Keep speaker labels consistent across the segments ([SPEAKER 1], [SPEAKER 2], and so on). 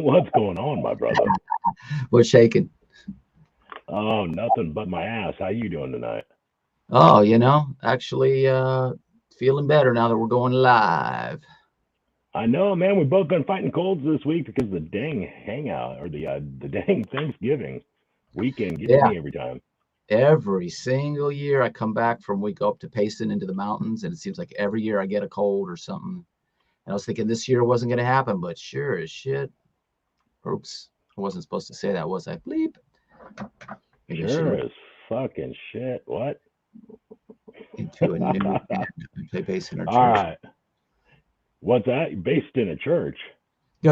[SPEAKER 1] What's going on, my brother?
[SPEAKER 2] What's shaking?
[SPEAKER 1] Oh, nothing but my ass. How you doing tonight?
[SPEAKER 2] Oh, actually feeling better now that we're going live.
[SPEAKER 1] I know, man. We've both been fighting colds this week because the dang hangout or the dang Thanksgiving weekend gets
[SPEAKER 2] Yeah,
[SPEAKER 1] me every time.
[SPEAKER 2] every single year I come back from we go up to Payson into the mountains, and it seems like every year I get a cold or something. And I was thinking this year wasn't going to happen, but sure as shit. Oops, I wasn't supposed to say that, was I? Bleep. Maybe I should
[SPEAKER 1] Sure
[SPEAKER 2] have
[SPEAKER 1] as fucking shit. What?
[SPEAKER 2] into a new band and play bass in our
[SPEAKER 1] All
[SPEAKER 2] church.
[SPEAKER 1] right. What's that? Based in a church.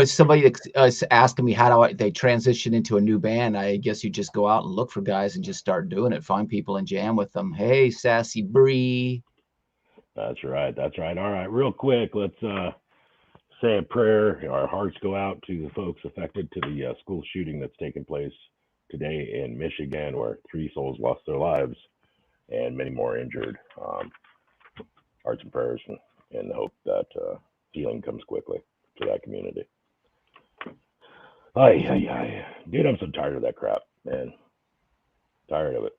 [SPEAKER 2] Somebody asking me how they transition into a new band. I guess you just go out and look for guys and just start doing it. Find people and jam with them. Hey, Sassy Bree.
[SPEAKER 1] That's right. That's right. All right. Real quick, let's say a prayer. Our hearts go out to the folks affected to the school shooting that's taken place today in Michigan, where 3 souls lost their lives and many more injured. Hearts and prayers, and hope that healing comes quickly to that community. Ay. Dude, I'm so tired of that crap, man. Tired of it.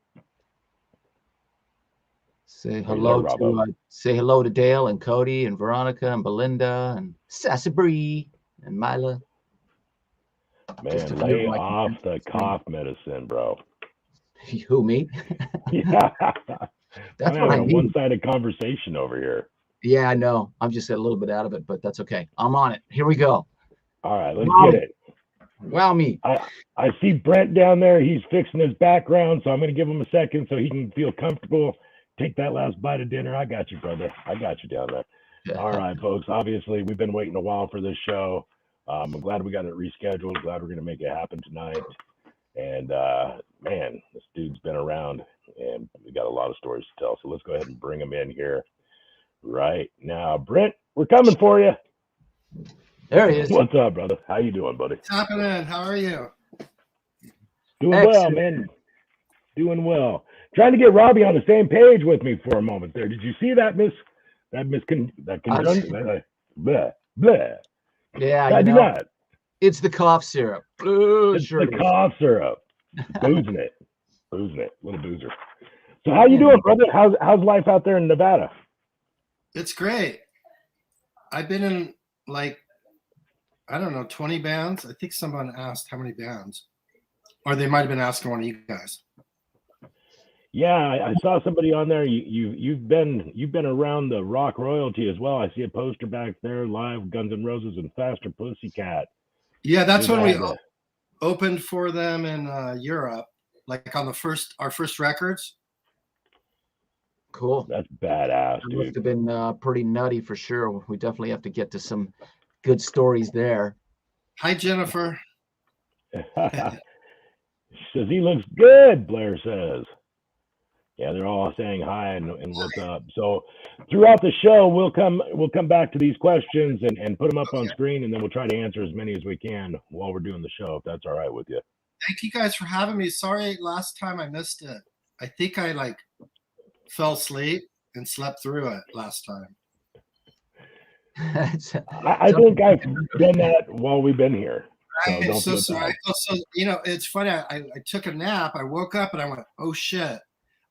[SPEAKER 2] Say
[SPEAKER 1] Are you there,
[SPEAKER 2] hello
[SPEAKER 1] Robbo?
[SPEAKER 2] to Dale and Cody and Veronica and Belinda and Sassy Bree and Mila. Just a
[SPEAKER 1] Man,
[SPEAKER 2] few of
[SPEAKER 1] lay
[SPEAKER 2] them I
[SPEAKER 1] off
[SPEAKER 2] can
[SPEAKER 1] the cough medicine, bro.
[SPEAKER 2] Who, me?
[SPEAKER 1] Yeah. I'm
[SPEAKER 2] That's what
[SPEAKER 1] having
[SPEAKER 2] I
[SPEAKER 1] a
[SPEAKER 2] need.
[SPEAKER 1] one-sided conversation over here.
[SPEAKER 2] Yeah, I know. I'm just a little bit out of it, but that's okay. I'm on it. Here we go.
[SPEAKER 1] All right, let's
[SPEAKER 2] Wow
[SPEAKER 1] get
[SPEAKER 2] me.
[SPEAKER 1] it.
[SPEAKER 2] Wow me.
[SPEAKER 1] I see Brent down there. He's fixing his background, so I'm going to give him a second so he can feel comfortable. Take that last bite of dinner. I got you, brother. I got you down there. All right, folks. Obviously, we've been waiting a while for this show. I'm glad we got it rescheduled. Glad we're going to make it happen tonight. And man, this dude's been around, and we got a lot of stories to tell. So let's go ahead and bring him in here right now. Brent, we're coming for you.
[SPEAKER 2] There he is.
[SPEAKER 1] What's up, brother? How you doing, buddy?
[SPEAKER 3] What's happening? How are you?
[SPEAKER 1] Doing
[SPEAKER 2] Excellent.
[SPEAKER 1] well, man. Doing well. Trying to get Robbie on the same page with me for a moment there. Did you see that conjunction? Blah, blah.
[SPEAKER 2] Yeah,
[SPEAKER 1] I do not.
[SPEAKER 2] it's the cough syrup.
[SPEAKER 1] It's
[SPEAKER 2] Sure
[SPEAKER 1] the
[SPEAKER 2] it is.
[SPEAKER 1] cough syrup. Boozing it. Little boozer. So how you doing, brother? How's life out there in Nevada?
[SPEAKER 3] It's great. I've been in 20 bands. I think someone asked how many bands, or they might have been asking one of you guys.
[SPEAKER 1] Yeah, I saw somebody on there. You've been around the rock royalty as well. I see a poster back there, live Guns&Roses and Faster Pussycat.
[SPEAKER 3] Yeah, that's when we opened for them in Europe, like on our first records.
[SPEAKER 2] Cool.
[SPEAKER 1] That's badass, dude.
[SPEAKER 2] Must have been pretty nutty for sure. We definitely have to get to some good stories there.
[SPEAKER 3] Hi, Jennifer.
[SPEAKER 1] Says he looks good, Blair says. Yeah, they're all saying hi and what's up. So throughout the show, we'll come back to these questions and put them up on screen, and then we'll try to answer as many as we can while we're doing the show, if that's all right with you.
[SPEAKER 3] Thank you guys for having me. Sorry, last time I missed it. I think I fell asleep and slept through it last time.
[SPEAKER 1] I think I've done that while we've been here.
[SPEAKER 3] I'm so sorry. So it's funny. I took a nap. I woke up and I went, oh shit.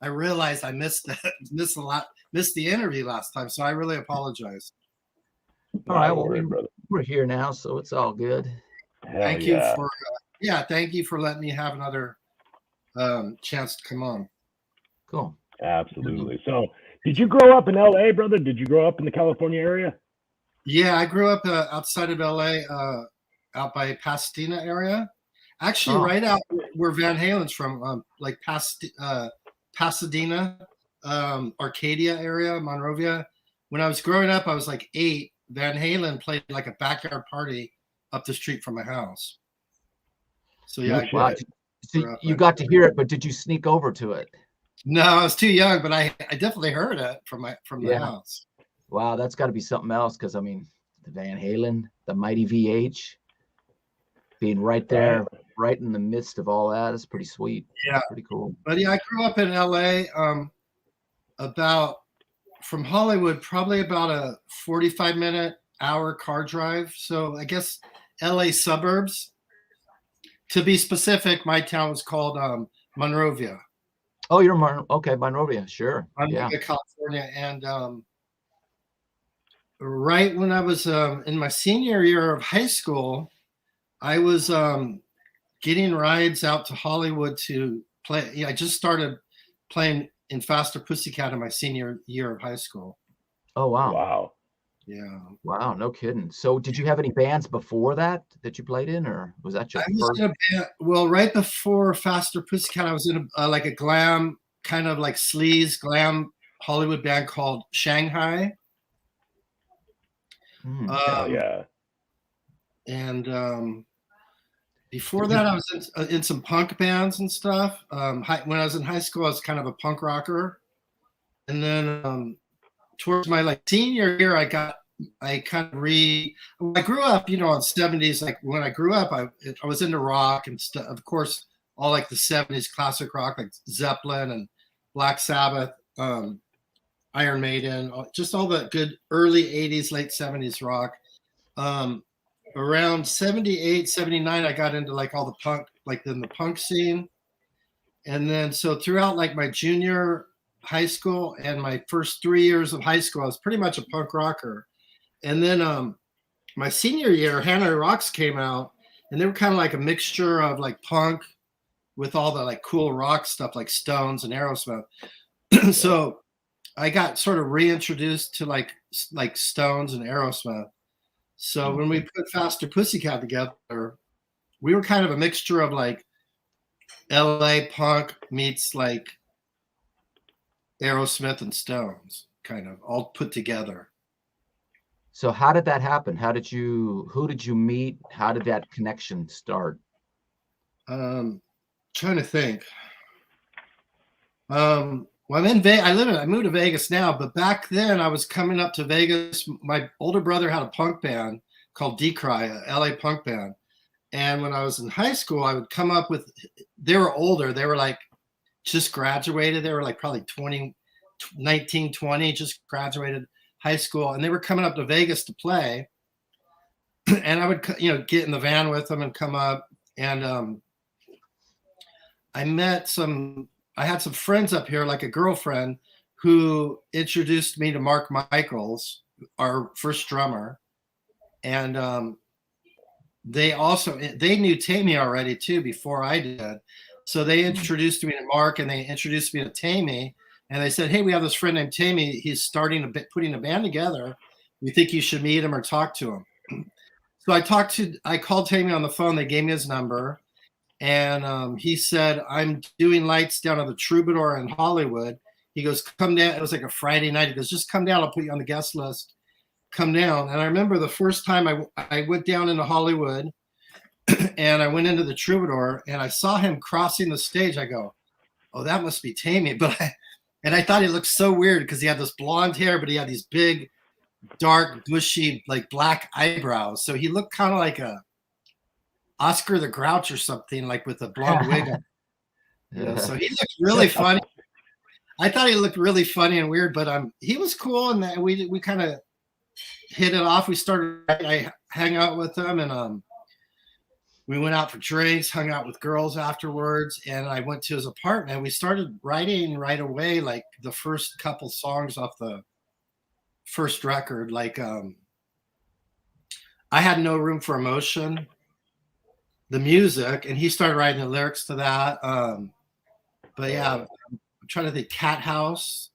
[SPEAKER 3] I realized I missed the interview last time. So I really apologize.
[SPEAKER 2] All right. Well, we're here now, so it's all good.
[SPEAKER 3] Thank you for letting me have another chance to come on.
[SPEAKER 2] Cool.
[SPEAKER 1] Absolutely. So did you grow up in LA, brother? Did you grow up in the California area?
[SPEAKER 3] Yeah, I grew up outside of LA, out by Pasadena area. Actually, right out where Van Halen's from, Pasadena, Arcadia area, Monrovia. When I was growing up, I was 8. Van Halen played a backyard party up the street from my house. So yeah,
[SPEAKER 2] so you got to hear it, but did you sneak over to it?
[SPEAKER 3] No, I was too young, but I definitely heard it from the house.
[SPEAKER 2] Wow, that's got to be something else, because the Van Halen, the mighty VH, being right there, right in the midst of all that is pretty sweet.
[SPEAKER 3] Yeah,
[SPEAKER 2] pretty cool.
[SPEAKER 3] But yeah, I grew up in LA, from Hollywood, probably about a 45-minute hour car drive. So I guess LA suburbs. To be specific, my town was called Monrovia.
[SPEAKER 2] Oh, you're okay, Monrovia, sure.
[SPEAKER 3] Monrovia, California. And right when I was in my senior year of high school, I was getting rides out to Hollywood to play. Yeah, I just started playing in Faster Pussycat in my senior year of high school.
[SPEAKER 2] Oh, wow.
[SPEAKER 1] Wow.
[SPEAKER 3] Yeah.
[SPEAKER 2] Wow, no kidding. So did you have any bands before that you played in, or was that your first?
[SPEAKER 3] In a band, well, right before Faster Pussycat, I was in like a glam, kind of like sleaze glam Hollywood band called Shanghai.
[SPEAKER 1] Hell yeah.
[SPEAKER 3] And before that, I was in some punk bands and stuff. When I was in high school, I was kind of a punk rocker. And then towards my like senior year, I kind of I grew up, you know, in the 70s. Like when I grew up, I was into rock and stuff. Of course, all like the 70s classic rock, like Zeppelin and Black Sabbath, Iron Maiden, just all the good early 80s, late 70s rock. Around 78, 79, I got into like all the punk, like in the punk scene. And then so throughout like my junior high school and my first 3 years of high school, I was pretty much a punk rocker. And then my senior year, Hanoi Rocks came out, and they were kind of like a mixture of like punk with all the like cool rock stuff like Stones and Aerosmith. So I got sort of reintroduced to like Stones and Aerosmith. So when we put Faster Pussycat together, we were kind of a mixture of like LA punk meets like Aerosmith and Stones, kind of all put together.
[SPEAKER 2] So how did that happen? Who did you meet? How did that connection start?
[SPEAKER 3] Trying to think. Well, I moved to Vegas now, but back then I was coming up to Vegas. My older brother had a punk band called D-Cry, a LA punk band. And when I was in high school, I would come up with, they were older. They were like just graduated. They were like probably 19, 20, just graduated high school. And they were coming up to Vegas to play. And I would, you know, get in the van with them and come up. And I had some friends up here, like a girlfriend who introduced me to Mark Michaels, our first drummer. And they knew Tammy already too before I did. So they introduced me to Mark, and they introduced me to Tammy, and they said, "Hey, we have this friend named Tammy. He's putting a band together. We think you should meet him or talk to him." So I called Tammy on the phone. They gave me his number, and he said, "I'm doing lights down at the Troubadour in Hollywood." He goes, "Come down." It was like a Friday night. He goes, "Just come down. I'll put you on the guest list. Come down." And I remember the first time I went down into Hollywood, and I went into the Troubadour, and I saw him crossing the stage. I go, "Oh, that must be Tammy." And I thought he looked so weird because he had this blonde hair, but he had these big, dark, bushy, like black eyebrows. So he looked kind of like a Oscar the Grouch or something, like with a blonde wig on. You know, so he looked really funny. I thought he looked really funny and weird, but he was cool, and we kind of hit it off. I hang out with him, and we went out for drinks, hung out with girls afterwards, and I went to his apartment. And we started writing right away, like the first couple songs off the first record. Like I Had No Room for Emotion, the music, and he started writing the lyrics to that. But yeah, I'm trying to think. Cat House,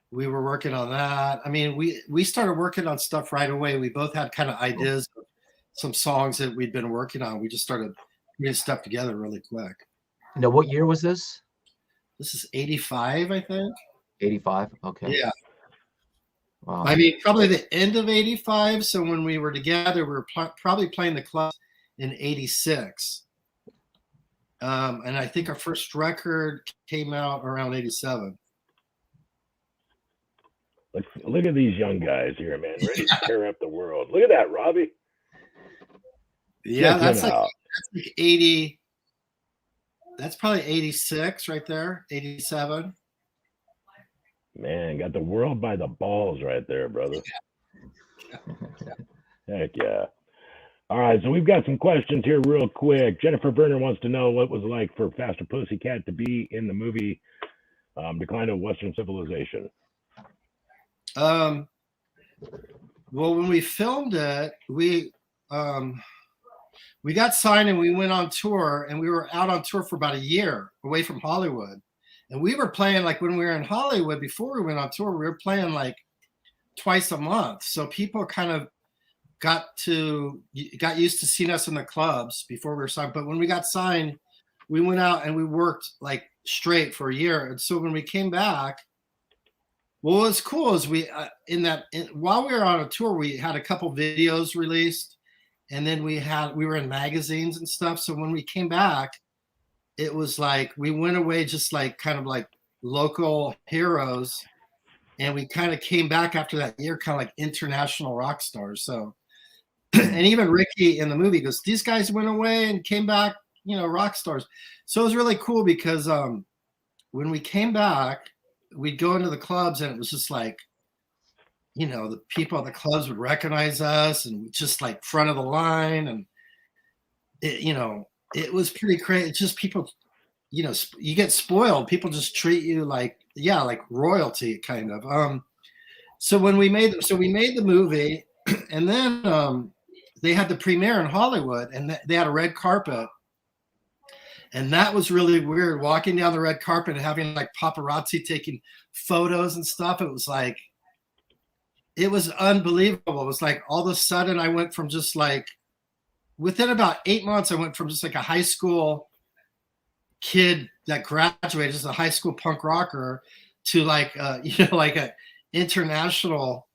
[SPEAKER 3] we were working on that. I mean, we started working on stuff right away. We both had kind of ideas of some songs that we'd been working on. We just started putting stuff together really quick.
[SPEAKER 2] Now, what year was this?
[SPEAKER 3] This is 85, I think.
[SPEAKER 2] 85? Okay.
[SPEAKER 3] Yeah.
[SPEAKER 2] Wow.
[SPEAKER 3] I mean, probably the end of 85. So when we were together, we were probably playing the club in 86. And I think our first record came out around 87.
[SPEAKER 1] Look at these young guys here, man, ready to tear up the world. Look at that, Robbie.
[SPEAKER 3] Yeah, that's like 80. That's probably 86 right there, 87.
[SPEAKER 1] Man, got the world by the balls right there, brother. Heck yeah. All right, so we've got some questions here real quick. Jennifer Berner wants to know what it was like for Faster Pussycat to be in the movie Decline of Western Civilization.
[SPEAKER 3] Well, when we filmed it, we got signed and we went on tour, and we were out on tour for about a year away from Hollywood. And we were playing, like, when we were in Hollywood, before we went on tour, we were playing like twice a month. So people kind of got used to seeing us in the clubs before we were signed. But when we got signed, we went out and we worked like straight for a year. And so when we came back, what was cool is while we were on a tour, we had a couple videos released, and then we were in magazines and stuff. So when we came back, it was like we went away just like kind of like local heroes, and we kind of came back after that year kind of like international rock stars. So, and even Ricky in the movie goes, these guys went away and came back, rock stars. So it was really cool because when we came back, we'd go into the clubs, and it was just like, the people at the clubs would recognize us, and just like front of the line. And it was pretty crazy. It's just people, you get spoiled. People just treat you like royalty kind of. So we made the movie, and then they had the premiere in Hollywood, and they had a red carpet. And that was really weird, walking down the red carpet and having like paparazzi taking photos and stuff. It was unbelievable. It was like all of a sudden I went from just like, within about 8 months, I went from just like a high school kid that graduated as a high school punk rocker to like, like a international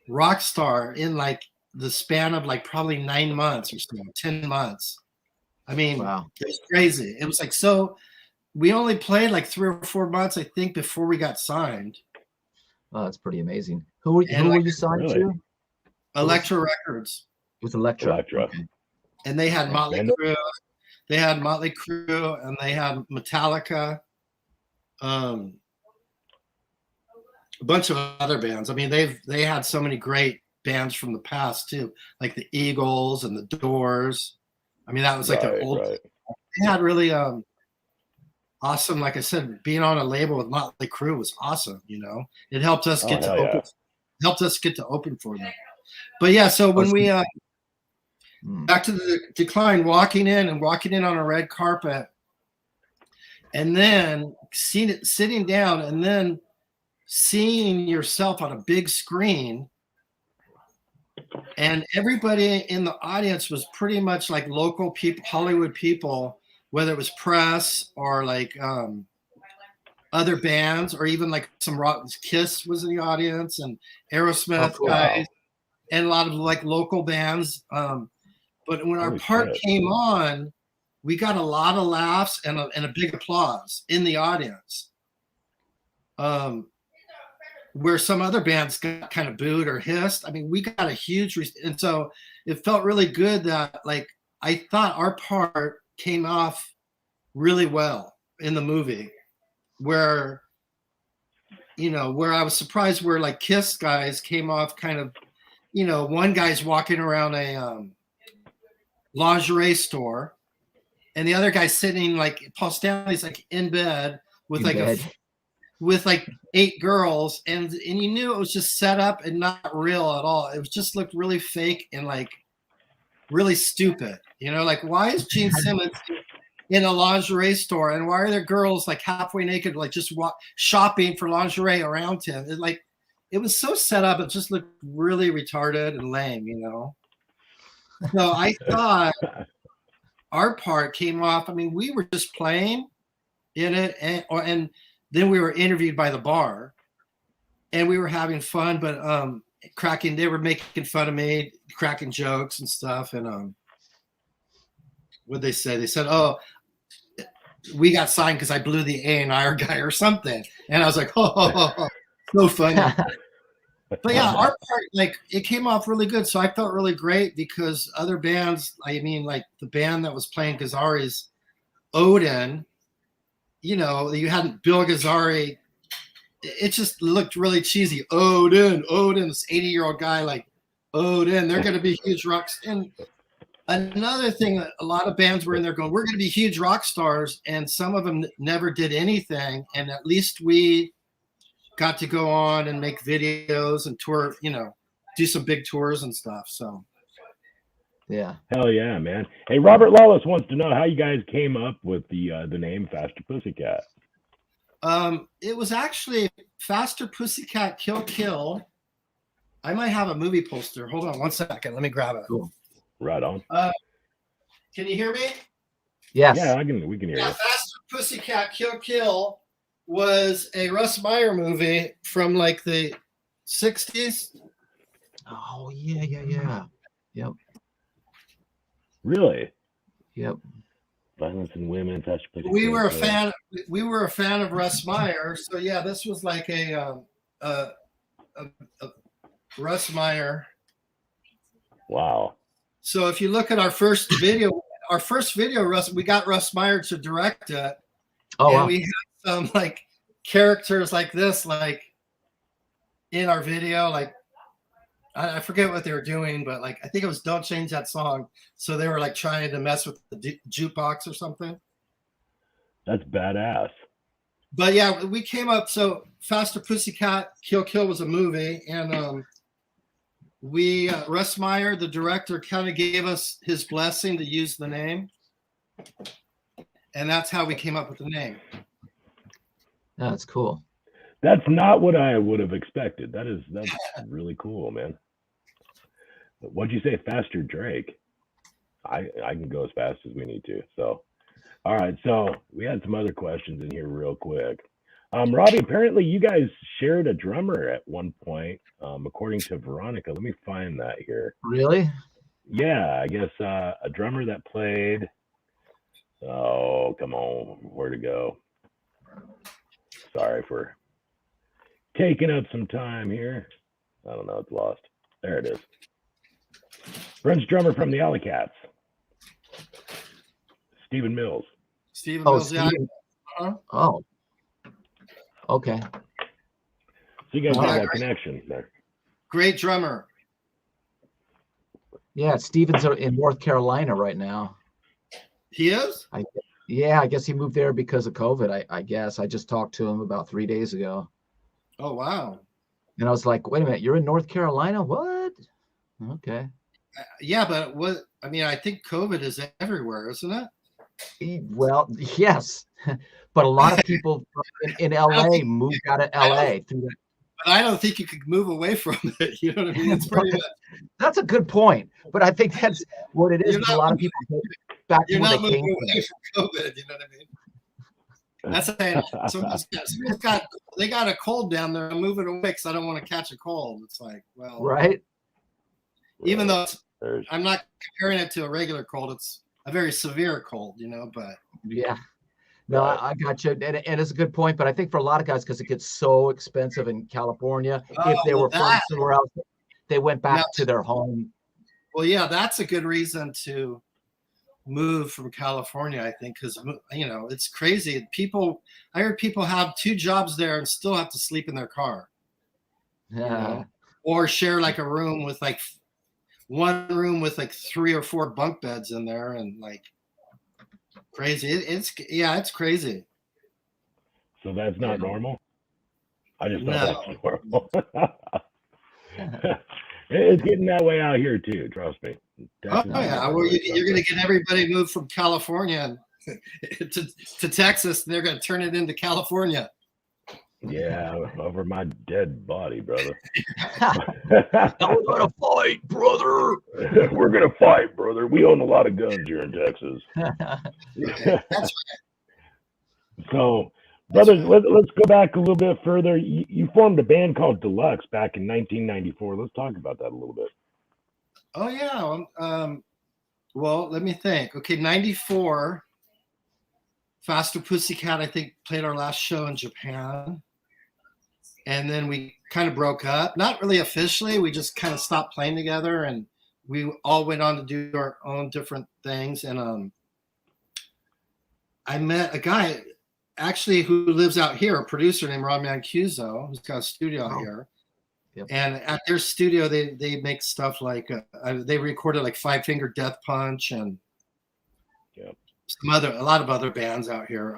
[SPEAKER 3] rock star in like the span of like probably 9 months or so, 10 months. I mean, wow. It was crazy. It was like, so we only played like 3 or 4 months, I think, before we got signed.
[SPEAKER 2] Oh, that's pretty amazing. Who were you signed to?
[SPEAKER 3] Elektra Records.
[SPEAKER 2] With Elektra.
[SPEAKER 1] Okay.
[SPEAKER 3] And they had Motley Crue. They had Motley Crue, and they had Metallica. A bunch of other bands. I mean, they had so many great bands from the past too, like the Eagles and the Doors. I mean, that was like their old. Right. They had really awesome. Like I said, being on a label with Motley Crue was awesome. It helped us get to open. Helped us get to open for them. But yeah, so when we back to the Decline, walking in on a red carpet, and then sitting down, and then seeing yourself on a big screen. And everybody in the audience was pretty much like local people, Hollywood people, whether it was press or like other bands, or even like some rock. Kiss was in the audience, and Aerosmith guys, and a lot of like local bands. But when our part came on, we got a lot of laughs and a big applause in the audience. Where some other bands got kind of booed or hissed. I mean, we got a huge, and so it felt really good that, like, I thought our part came off really well in the movie, where I was surprised where like Kiss guys came off kind of, one guy's walking around a lingerie store, and the other guy's sitting, like Paul Stanley's like in bed with with like 8 girls, and you knew it was just set up and not real at all. It was just looked really fake and like really stupid. Like, why is Gene Simmons in a lingerie store, and why are there girls like halfway naked, like just shopping for lingerie around him? It was so set up. It just looked really retarded and lame, So I thought our part came off. I mean, we were just playing in it, and then we were interviewed by the bar, and we were having fun, but they were making fun of me, cracking jokes and stuff. And what'd they say? They said, "Oh, we got signed because I blew the A&R guy or something." And I was like, "Oh, so funny." But yeah, our part, like, it came off really good. So I felt really great because other bands, I mean, like the band that was playing Gazzari's Odin, you had Bill Gazzari. It just looked really cheesy. Odin, this 80-year-old guy, like Odin. They're going to be huge rocks. And Another thing that a lot of bands were in there going, we're going to be huge rock stars, and some of them never did anything. And at least we got to go on and make videos and tour, do some big tours and stuff. So,
[SPEAKER 2] yeah.
[SPEAKER 1] Hell yeah, man. Hey, Robert Lawless wants to know how you guys came up with the name Faster Pussycat.
[SPEAKER 3] It was actually Faster Pussycat Kill Kill. I might have a movie poster. Hold on 1 second. Let me grab it.
[SPEAKER 2] Cool.
[SPEAKER 1] Right on.
[SPEAKER 3] Can you hear me?
[SPEAKER 2] Yes.
[SPEAKER 1] Yeah, we can hear you.
[SPEAKER 3] Faster Pussycat Kill Kill was a Russ Meyer movie from like the 60s.
[SPEAKER 2] Oh, yeah. Yep.
[SPEAKER 1] Really?
[SPEAKER 2] Yep.
[SPEAKER 1] Violence in Women, Faster Pussycat.
[SPEAKER 3] We were a fan of Russ Meyer. So yeah, this was like a Russ Meyer.
[SPEAKER 1] Wow.
[SPEAKER 3] So if you look at our first video, we got Russ Meyer to direct it.
[SPEAKER 2] Oh,
[SPEAKER 3] and
[SPEAKER 2] wow.
[SPEAKER 3] we had some like characters like this, like in our video, like I forget what they were doing, but like I think it was "Don't Change That Song." So they were like trying to mess with the jukebox or something.
[SPEAKER 1] That's badass.
[SPEAKER 3] But yeah, we came up. So Faster Pussycat Kill Kill was a movie, and Russ Meyer, the director, kind of gave us his blessing to use the name, and that's how we came up with the name.
[SPEAKER 2] That's cool.
[SPEAKER 1] That's not what I would have expected. That's really cool, man. What'd you say, Faster Drake? I can go as fast as we need to. So, all right. So we had some other questions in here real quick. Robbie, apparently you guys shared a drummer at one point, according to Veronica. Let me find that here.
[SPEAKER 2] Really?
[SPEAKER 1] Yeah, I guess a drummer that played. Oh, come on. Where to go? Sorry for taking up some time here. I don't know. It's lost. There it is. Brent's drummer from the Alley Cats. Stephen Mills.
[SPEAKER 3] Stephen Mills, yeah.
[SPEAKER 2] Oh. Okay.
[SPEAKER 1] So you guys have that connection there.
[SPEAKER 3] Great drummer.
[SPEAKER 2] Yeah, Steven's in North Carolina right now.
[SPEAKER 3] He is?
[SPEAKER 2] I guess he moved there because of COVID, I guess. I just talked to him about 3 days ago.
[SPEAKER 3] Oh, wow.
[SPEAKER 2] And I was like, wait a minute, you're in North Carolina? What? Okay.
[SPEAKER 3] Yeah, but I think COVID is everywhere, isn't it?
[SPEAKER 2] Well, yes. But a lot of people in LA moved out of LA.
[SPEAKER 3] But I don't think you could move away from it. You know what I mean? It's pretty much.
[SPEAKER 2] That's a good point. But I think that's what it is. A lot of people go back to where they came
[SPEAKER 3] from COVID. You know what I mean? That's saying they got a cold down there. I'm moving away because I don't want to catch a cold. It's like, well,
[SPEAKER 2] right.
[SPEAKER 3] Even though I'm not comparing it to a regular cold, it's a very severe cold, but
[SPEAKER 2] yeah. No, I got you. And it's a good point. But I think for a lot of guys, because it gets so expensive in California, if they were from somewhere else, they went back to their home.
[SPEAKER 3] Well, yeah, that's a good reason to move from California, I think, because, it's crazy. I heard people have 2 jobs there and still have to sleep in their car.
[SPEAKER 2] Yeah.
[SPEAKER 3] Or share like a room with like one room with like 3 or 4 bunk beds in there and like crazy. It's crazy.
[SPEAKER 1] So that's not normal? I just thought that's normal. It's getting that way out here too, trust me.
[SPEAKER 3] Texas well, you're going to get everybody moved from California to Texas, and they're going to turn it into California.
[SPEAKER 1] Yeah, over my dead body, brother.
[SPEAKER 2] We're going to fight, brother.
[SPEAKER 1] We're going to fight, brother. We own a lot of guns here in Texas.
[SPEAKER 3] That's right.
[SPEAKER 1] So, brothers, let's go back a little bit further. You formed a band called Deluxe back in 1994. Let's talk about that a little bit.
[SPEAKER 3] Oh, yeah. Well, let me think. Okay, 94. Faster Pussycat, I think, played our last show in Japan. And then we kind of broke up. Not really officially. We just kind of stopped playing together. And we all went on to do our own different things. And I met a guy actually who lives out here, a producer named Ron Mancuso, who's got a studio out here.
[SPEAKER 2] Yep.
[SPEAKER 3] And at their studio, they make stuff like they recorded like Five Finger Death Punch and a lot of other bands out here.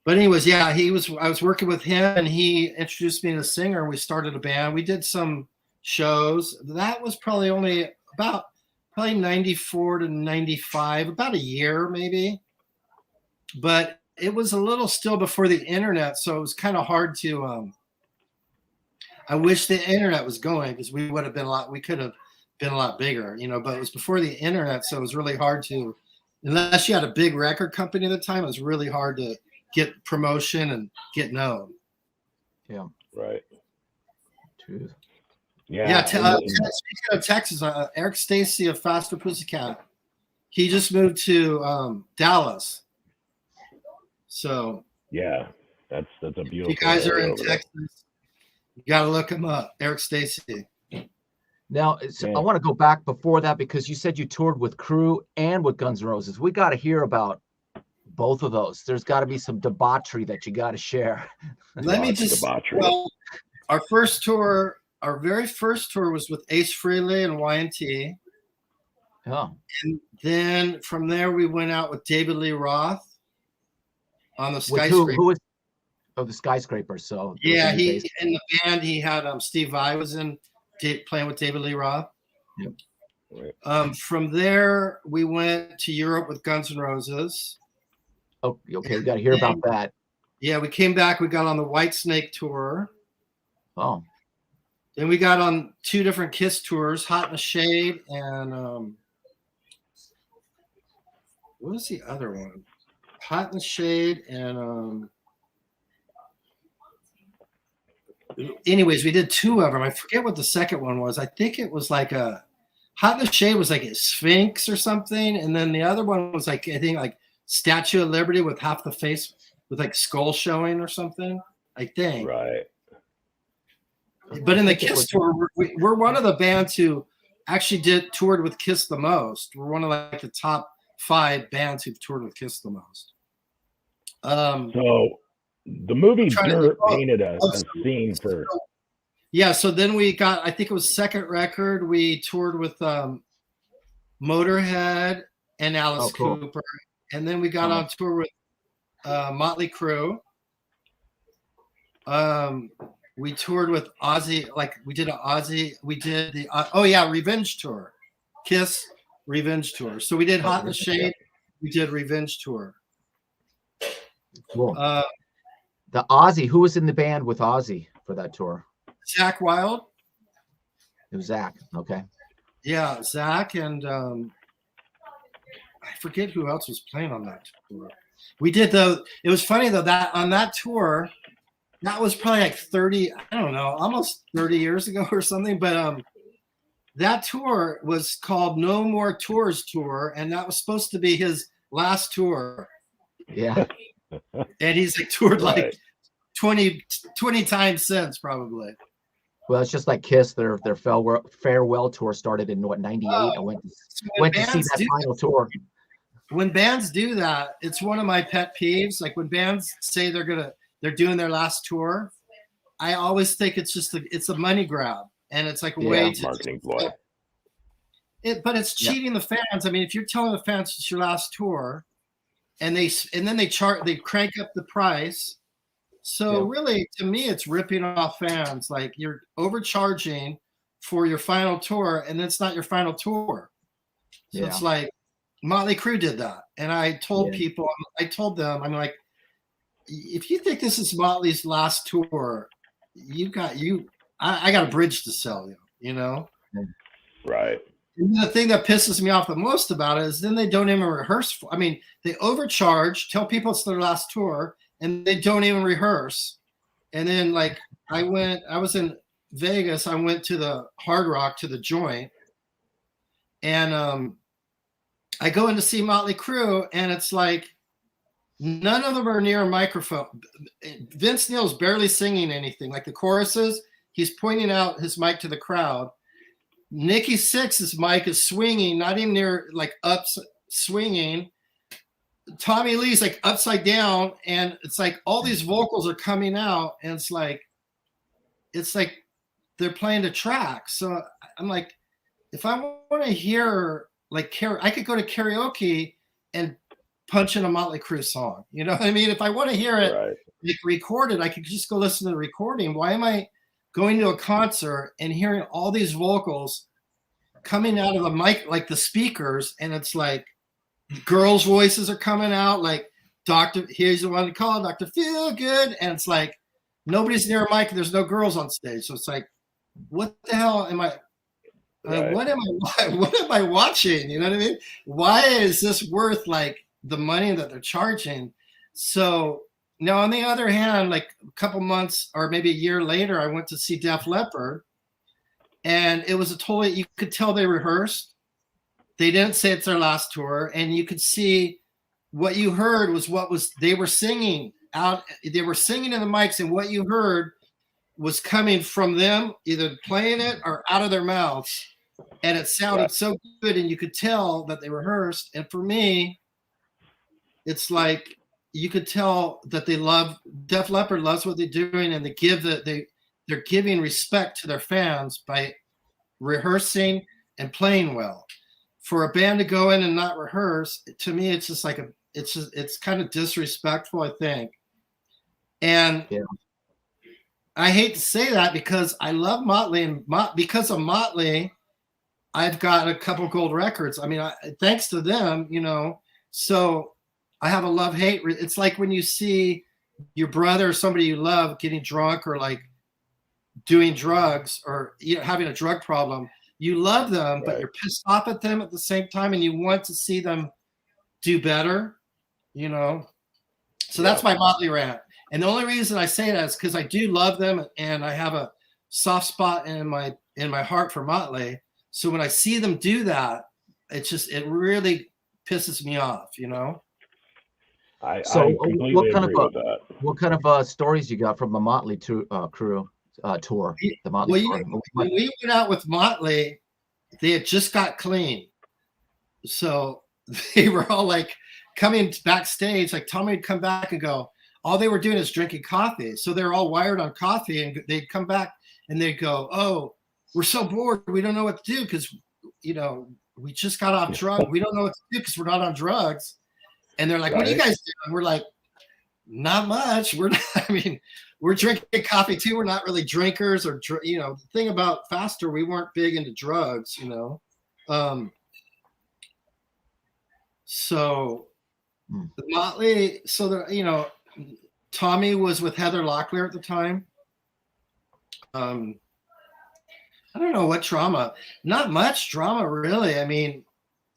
[SPEAKER 3] But anyways, yeah, I was working with him, and he introduced me to a singer, and we started a band. We did some shows. That was probably only probably 94 to 95, about a year maybe. But it was a little still before the internet, so it was kind of hard to I wish the internet was going, because we could have been a lot bigger, but it was before the internet, so it was really hard to, unless you had a big record company at the time, it was really hard to get promotion and get known.
[SPEAKER 2] Yeah.
[SPEAKER 1] Right.
[SPEAKER 2] True.
[SPEAKER 3] Yeah. Speaking of Texas, Eric Stacy of Faster Pussycat, he just moved to Dallas. So
[SPEAKER 1] yeah, that's a beautiful.
[SPEAKER 3] If you guys are in Texas, you got to look him up, Eric Stacy.
[SPEAKER 2] Now, I want to go back before that, because you said you toured with Crue and with Guns&Roses. We got to hear about both of those. There's got to be some debauchery that you got to share.
[SPEAKER 3] Let me just. Well, our very first tour was with Ace Frehley and Y&T.
[SPEAKER 2] Oh.
[SPEAKER 3] And then from there we went out with David Lee Roth on the Skyscraper.
[SPEAKER 2] Who was? Oh, the Skyscraper. So
[SPEAKER 3] yeah, he in the band he had Steve Vai was in playing with David Lee Roth.
[SPEAKER 2] Yep.
[SPEAKER 3] Right. From there we went to Europe with Guns N' Roses.
[SPEAKER 2] Oh, okay. We got to hear about that.
[SPEAKER 3] Yeah, we came back. We got on the Whitesnake tour.
[SPEAKER 2] Oh.
[SPEAKER 3] Then we got on 2 different Kiss tours, Hot in the Shade and what was the other one? Hot in the Shade and anyways, we did 2 of them. I forget what the second one was. I think it was like a Hot in the Shade was like a Sphinx or something, and then the other one was like I think like Statue of Liberty with half the face with like skull showing or something. I think.
[SPEAKER 1] Right.
[SPEAKER 3] But in the Kiss tour, we're one of the bands who actually toured with Kiss the most. We're one of like the top 5 bands who've toured with Kiss the most.
[SPEAKER 1] So the movie Dirt painted a scene for.
[SPEAKER 3] Yeah, so then we got, I think it was second record, we toured with Motorhead and Alice Cooper. And then we got on tour with Motley Crue. We toured with Ozzy, we did the Revenge Tour, Kiss Revenge Tour. So we did Hot in the Shade, we did Revenge Tour.
[SPEAKER 2] Cool. The Ozzy, who was in the band with Ozzy for that tour?
[SPEAKER 3] Zach Wilde.
[SPEAKER 2] It was Zach. Okay.
[SPEAKER 3] Yeah, Zach and I forget who else was playing on that tour. We did it was funny though, that on that tour, that was probably like 30, I don't know, almost 30 years ago or something. But that tour was called No More Tours Tour, and that was supposed to be his last tour.
[SPEAKER 2] Yeah.
[SPEAKER 3] And he's like toured like 20 times since probably.
[SPEAKER 2] Well, it's just like Kiss. Their farewell tour started in what, 98? I went to see that final tour.
[SPEAKER 3] When bands do that, it's one of my pet peeves. Like when bands say they're doing their last tour, I always think it's a money grab, and it's like a way to
[SPEAKER 1] marketing ploy.
[SPEAKER 3] But it's cheating the fans. I mean, if you're telling the fans it's your last tour, and then they crank up the price. So really, to me, it's ripping off fans. Like you're overcharging for your final tour, and it's not your final tour. So it's like Motley Crue did that, and I told people, I'm like, if you think this is Motley's last tour, I got a bridge to sell you.
[SPEAKER 1] Right.
[SPEAKER 3] And the thing that pisses me off the most about it is then they don't even rehearse. They overcharge, tell people it's their last tour, and they don't even rehearse. And then like I was in Vegas, I went to the Hard Rock, to the Joint, and I go in to see Motley Crue, and it's like none of them are near a microphone. Vince Neil's barely singing anything. Like the choruses, he's pointing out his mic to the crowd. Nikki Sixx's mic is swinging, not even near, like up swinging. Tommy Lee's like upside down, and it's like all these vocals are coming out, and it's like they're playing the track. So I'm like, if I want to hear like I could go to karaoke and punch in a Motley Crue song. You know what I mean? If I want to hear it like recorded, I could just go listen to the recording. Why am I going to a concert and hearing all these vocals coming out of the mic, like the speakers, and it's like girls' voices are coming out, like here's the one to call Dr. Feel Good, and it's like nobody's near a mic and there's no girls on stage. So it's like, what the hell am I? What am I watching? You know what I mean? Why is this worth like the money that they're charging? So now, on the other hand, like a couple months or maybe a year later, I went to see Def Leppard, and it was you could tell they rehearsed. They didn't say it's their last tour, and you could see what you heard was they were singing out. They were singing in the mics, and what you heard was coming from them, either playing it or out of their mouths. And it sounded so good, and you could tell that they rehearsed. And for me, it's like you could tell that they love Def Leppard loves what they're doing, and they're giving respect to their fans by rehearsing and playing well. For a band to go in and not rehearse, to me, it's just like it's kind of disrespectful, I think. And I hate to say that because I love Motley, and because of Motley, I've got a couple gold records. I mean, thanks to them, you know. So I have a love-hate. It's like when you see your brother or somebody you love getting drunk or like doing drugs or having a drug problem. You love them, but you're pissed off at them at the same time, and you want to see them do better, you know. So that's my Motley rant. And the only reason I say that is because I do love them, and I have a soft spot in my heart for Motley. So when I see them do that, it really pisses me off, you know.
[SPEAKER 1] I completely agree with that.
[SPEAKER 2] What kind of stories you got from the Motley Crue tour? The Motley
[SPEAKER 3] when we went out with Motley, they had just got clean, so they were all like coming backstage. Like Tommy would come back and go, all they were doing is drinking coffee. So they're all wired on coffee, and they'd come back and they'd go, "Oh, we're so bored. We don't know what to do because, you know, we just got off drugs. We don't know what to do because we're not on drugs." And they're like, "What are you guys doing?" We're like, "Not much. We're drinking coffee too. We're not really drinkers or, you know, the thing about Faster, we weren't big into drugs, you know." So the Motley, you know, Tommy was with Heather Locklear at the time. I don't know what drama. Not much drama, really. I mean,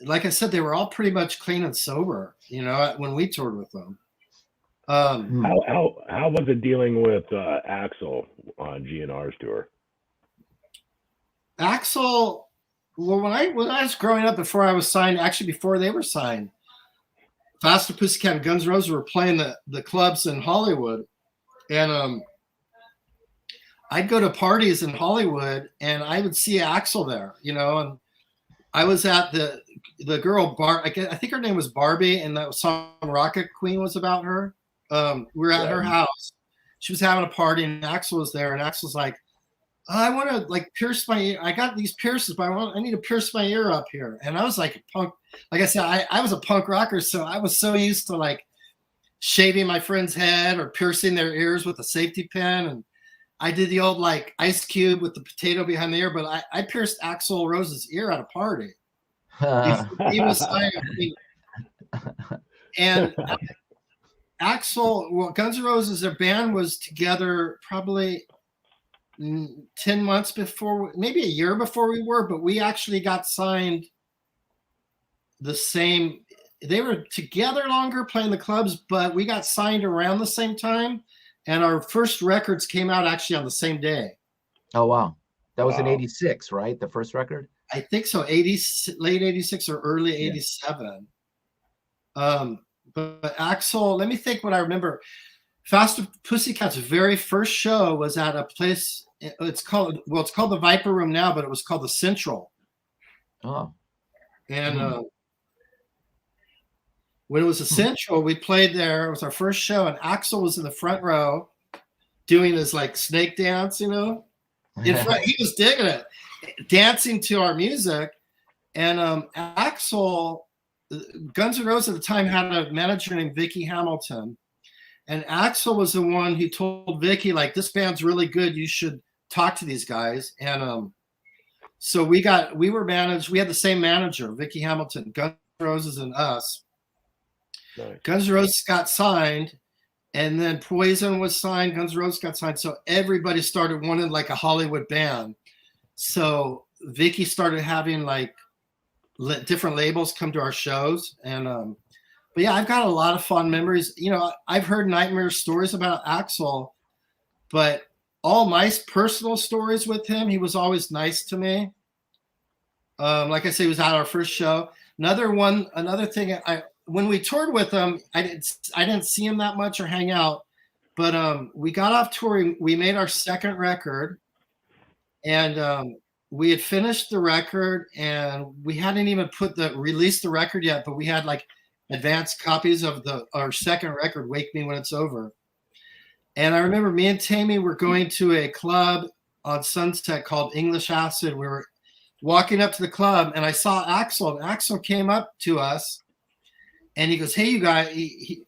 [SPEAKER 3] like I said, they were all pretty much clean and sober, you know, when we toured with them.
[SPEAKER 1] How was it dealing with Axl on GNR's tour?
[SPEAKER 3] Axl, well, when I was growing up, before I was signed, actually before they were signed, Faster, Pussycat, and Guns&Roses were playing the clubs in Hollywood, and I'd go to parties in Hollywood, and I would see Axl there, you know, and I was at the girl I think her name was Barbie, and that song Rocket Queen was about her. We were at her house. She was having a party, and Axl was there, and Axl's like, "Oh, I want to like pierce my ear. I got these pierces, but I need to pierce my ear up here." And I was like a punk. Like I said, I was a punk rocker, so I was so used to like shaving my friend's head or piercing their ears with a safety pin. And I did the old like Ice Cube with the potato behind the ear, but I pierced Axl Rose's ear at a party. He was signing. And Axl, well, Guns&Roses, their band was together probably 10 months before, maybe a year before we were, but we actually got signed the same. They were together longer playing the clubs, but we got signed around the same time. And our first records came out actually on the same day.
[SPEAKER 2] Oh, wow. That was in 86, right? The first record?
[SPEAKER 3] I think so. Late 86 or early 87. But Axl, let me think what I remember. Faster Pussycat's very first show was at a place. It's called the Viper Room now, but it was called the Central.
[SPEAKER 2] Oh.
[SPEAKER 3] And when it was the Central, we played there. It was our first show, and Axl was in the front row doing his like snake dance, you know. in front. He was digging it, dancing to our music. And Axl, Guns N' Roses at the time had a manager named Vicky Hamilton. And Axl was the one who told Vicky, like, this band's really good. You should talk to these guys. And so we were managed. We had the same manager, Vicky Hamilton, Guns N' Roses and us.
[SPEAKER 1] Nice.
[SPEAKER 3] Guns N' Roses got signed, and then Poison was signed. Guns N' Roses got signed. So everybody started wanting like a Hollywood band. So Vicky started having like different labels come to our shows. And but yeah, I've got a lot of fond memories. You know, I've heard nightmare stories about Axl, but all my personal stories with him, he was always nice to me. Like I said, he was at our first show. Another thing, when we toured with him, I didn't see him that much or hang out, but we got off tour. We made our second record, and we had finished the record, and we hadn't even released the record yet, but we had like advanced copies of our second record, Wake Me When It's Over. And I remember me and Tammy were going to a club on Sunset called English Acid. We were walking up to the club, and I saw Axl. And Axl came up to us, and he goes, "Hey, you guys,"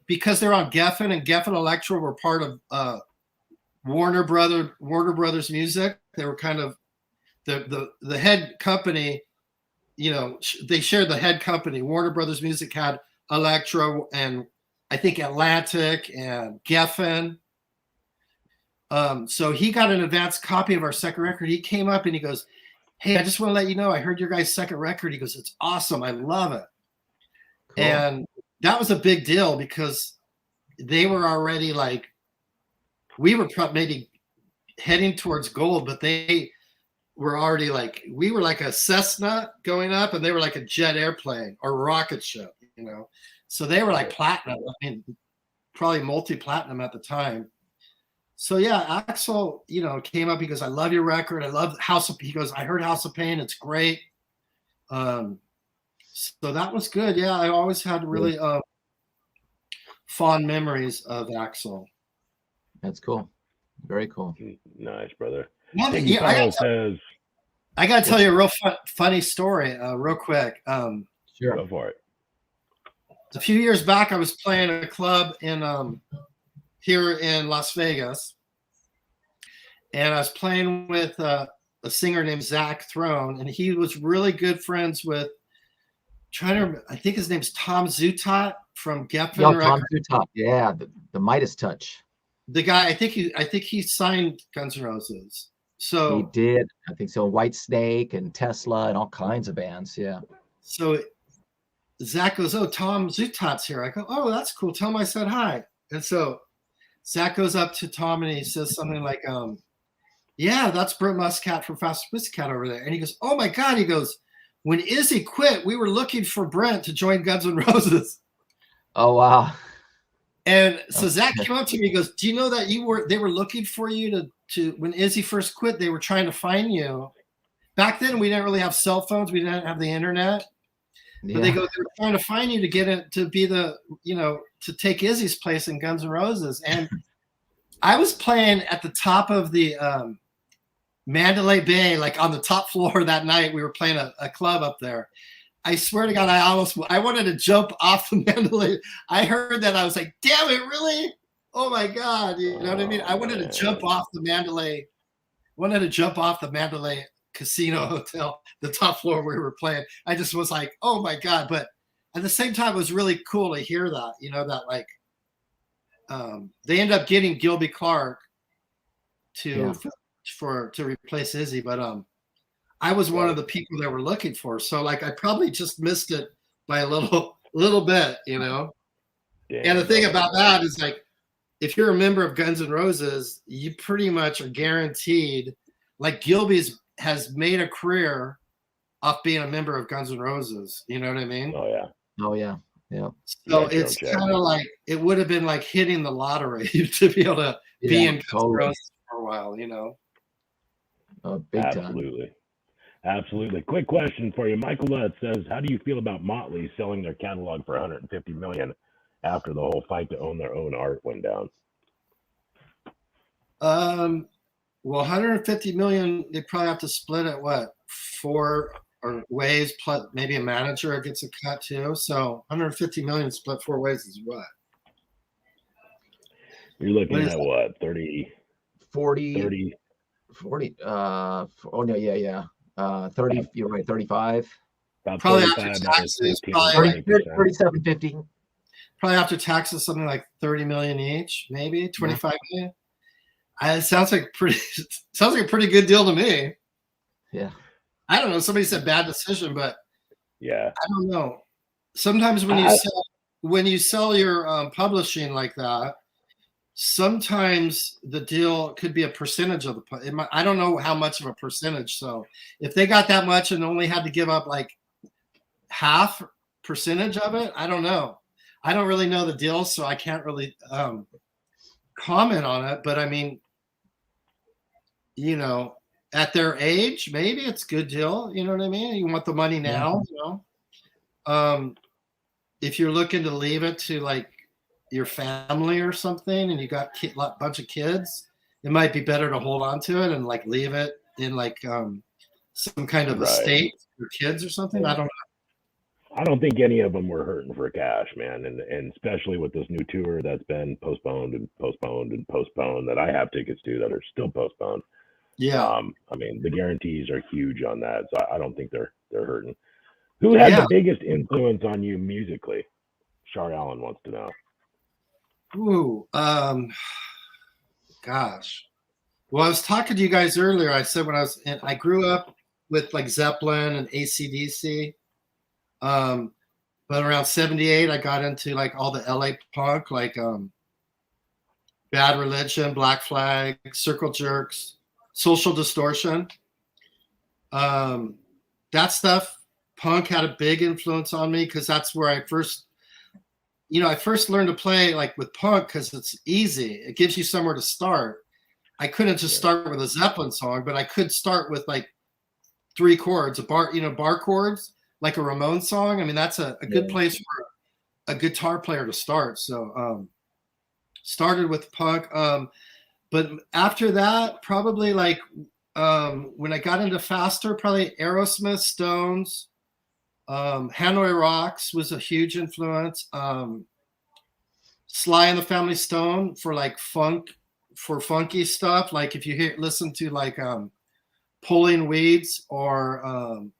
[SPEAKER 3] because they're on Geffen, and Geffen Electro were part of Warner Brothers Music. They were kind of the head company. You know, they shared the head company. Warner Brothers Music had Electro, and I think Atlantic and Geffen. So he got an advanced copy of our second record. He came up and he goes, "Hey, I just want to let you know, I heard your guys' second record." He goes, "It's awesome. I love it." Cool. And that was a big deal because they were already like, we were maybe heading towards gold, but they were already like, we were like a Cessna going up, and they were like a jet airplane or rocket ship, you know? So they were like platinum. I mean, probably multi-platinum at the time. So yeah, Axl, you know, came up. He goes, "I love your record. I love House of." He goes, "I heard House of Pain. It's great." So that was good. Yeah, I always had really fond memories of Axl.
[SPEAKER 2] That's cool. Very cool.
[SPEAKER 1] Nice, brother.
[SPEAKER 3] I got to tell you a real funny story, real quick.
[SPEAKER 2] Sure.
[SPEAKER 1] Go for it.
[SPEAKER 3] A few years back, I was playing a club in here in Las Vegas, and I was playing with a singer named Zach Throne, and he was really good friends with. I think his name's Tom Zutat from Geffen.
[SPEAKER 2] Tom Zutat, yeah, the Midas Touch.
[SPEAKER 3] The guy, I think he signed Guns N' Roses. So
[SPEAKER 2] he did. I think so. Whitesnake and Tesla and all kinds of bands. Yeah.
[SPEAKER 3] So Zach goes, "Oh, Tom Zutat's here." I go, "Oh, that's cool. Tell him I said hi." And so Zach goes up to Tom and he says something like, "Yeah, that's Brent Muscat from Pussycat over there." And he goes, "Oh my God." He goes, "When Izzy quit, we were looking for Brent to join Guns N' Roses."
[SPEAKER 2] Oh, wow.
[SPEAKER 3] And so Zach came up to me. He goes, "Do you know that they were looking for you to when Izzy first quit, they were trying to find you." Back then, we didn't really have cell phones. We didn't have the internet. Yeah. But they were trying to find you to get it, to be to take Izzy's place in Guns N' Roses. And I was playing at the top of the Mandalay Bay, like on the top floor that night. We were playing a club up there. I swear to God, I wanted to jump off the Mandalay. I heard that. I was like, "Damn it, really? Oh my God." You know what I mean? I wanted to jump off the Mandalay. Casino Hotel, the top floor we were playing. I just was like, "Oh my God." But at the same time, it was really cool to hear that, you know, that like they ended up getting Gilby Clarke to replace Izzy. But I was one of the people they were looking for. So like, I probably just missed it by a little bit, you know? Damn. And the thing about that is like, if you're a member of Guns N' Roses, you pretty much are guaranteed, like Gilby's has made a career off being a member of Guns N' Roses. You know what I mean?
[SPEAKER 1] Oh yeah.
[SPEAKER 2] Oh yeah. Yeah.
[SPEAKER 3] So it's kind of like, it would have been like hitting the lottery to be able to be in Guns N' Roses for a while, you know?
[SPEAKER 2] Oh, big time.
[SPEAKER 1] Absolutely. Absolutely. Quick question for you. Michael Lutz says, "How do you feel about Motley selling their catalog for $150 million after the whole fight to own their own art went down?"
[SPEAKER 3] Well, 150 million, they probably have to split it, what, 4 or ways, plus maybe a manager gets a cut too. So 150 million split 4 ways is what?
[SPEAKER 1] You're looking
[SPEAKER 3] What is
[SPEAKER 1] at
[SPEAKER 3] that?
[SPEAKER 1] what, 30,
[SPEAKER 2] 40,
[SPEAKER 1] 30,
[SPEAKER 2] 40, oh no, yeah. 30, you're right, 35.
[SPEAKER 1] about
[SPEAKER 3] Probably after
[SPEAKER 1] 35 minus
[SPEAKER 3] taxes,
[SPEAKER 1] 15,
[SPEAKER 3] probably
[SPEAKER 1] 20%.
[SPEAKER 2] 37.50.
[SPEAKER 3] probably after taxes, something like 30 million each, maybe 25 million. It sounds like sounds like a pretty good deal to me.
[SPEAKER 2] Yeah.
[SPEAKER 3] I don't know. Somebody said bad decision, but
[SPEAKER 1] Yeah.
[SPEAKER 3] I don't know. Sometimes when you sell your publishing like that, sometimes the deal could be a percentage of I don't know how much of a percentage. So if they got that much and only had to give up like half percentage of it, I don't know. I don't really know the deal, so I can't really comment on it. But I mean, you know, at their age, maybe it's a good deal. You know what I mean? You want the money now, you know. If you're looking to leave it to like your family or something and you got a bunch of kids, it might be better to hold on to it and like leave it in like some kind of estate for kids or something. I don't know.
[SPEAKER 1] I don't think any of them were hurting for cash, man, and especially with this new tour that's been postponed and postponed and postponed that I have tickets to that are still postponed.
[SPEAKER 3] Yeah.
[SPEAKER 1] I mean, the guarantees are huge on that, so I don't think they're hurting. Who had the biggest influence on you musically? Char Allen wants to know.
[SPEAKER 3] Ooh, gosh. Well, I was talking to you guys earlier. I said I grew up with like Zeppelin and AC/DC. But around 78, I got into like all the LA punk, like Bad Religion, Black Flag, Circle Jerks, Social Distortion. That stuff, punk had a big influence on me because that's where I first learned to play like with punk because it's easy. It gives you somewhere to start. I couldn't just start with a Zeppelin song, but I could start with like 3 chords, bar chords, like a Ramones song. I mean, that's a good place for a guitar player to start. So started with punk. But after that, probably like when I got into faster, probably Aerosmith, Stones, Hanoi Rocks was a huge influence. Sly and the Family Stone for like funky stuff. Like if you listen to like Pulling Weeds or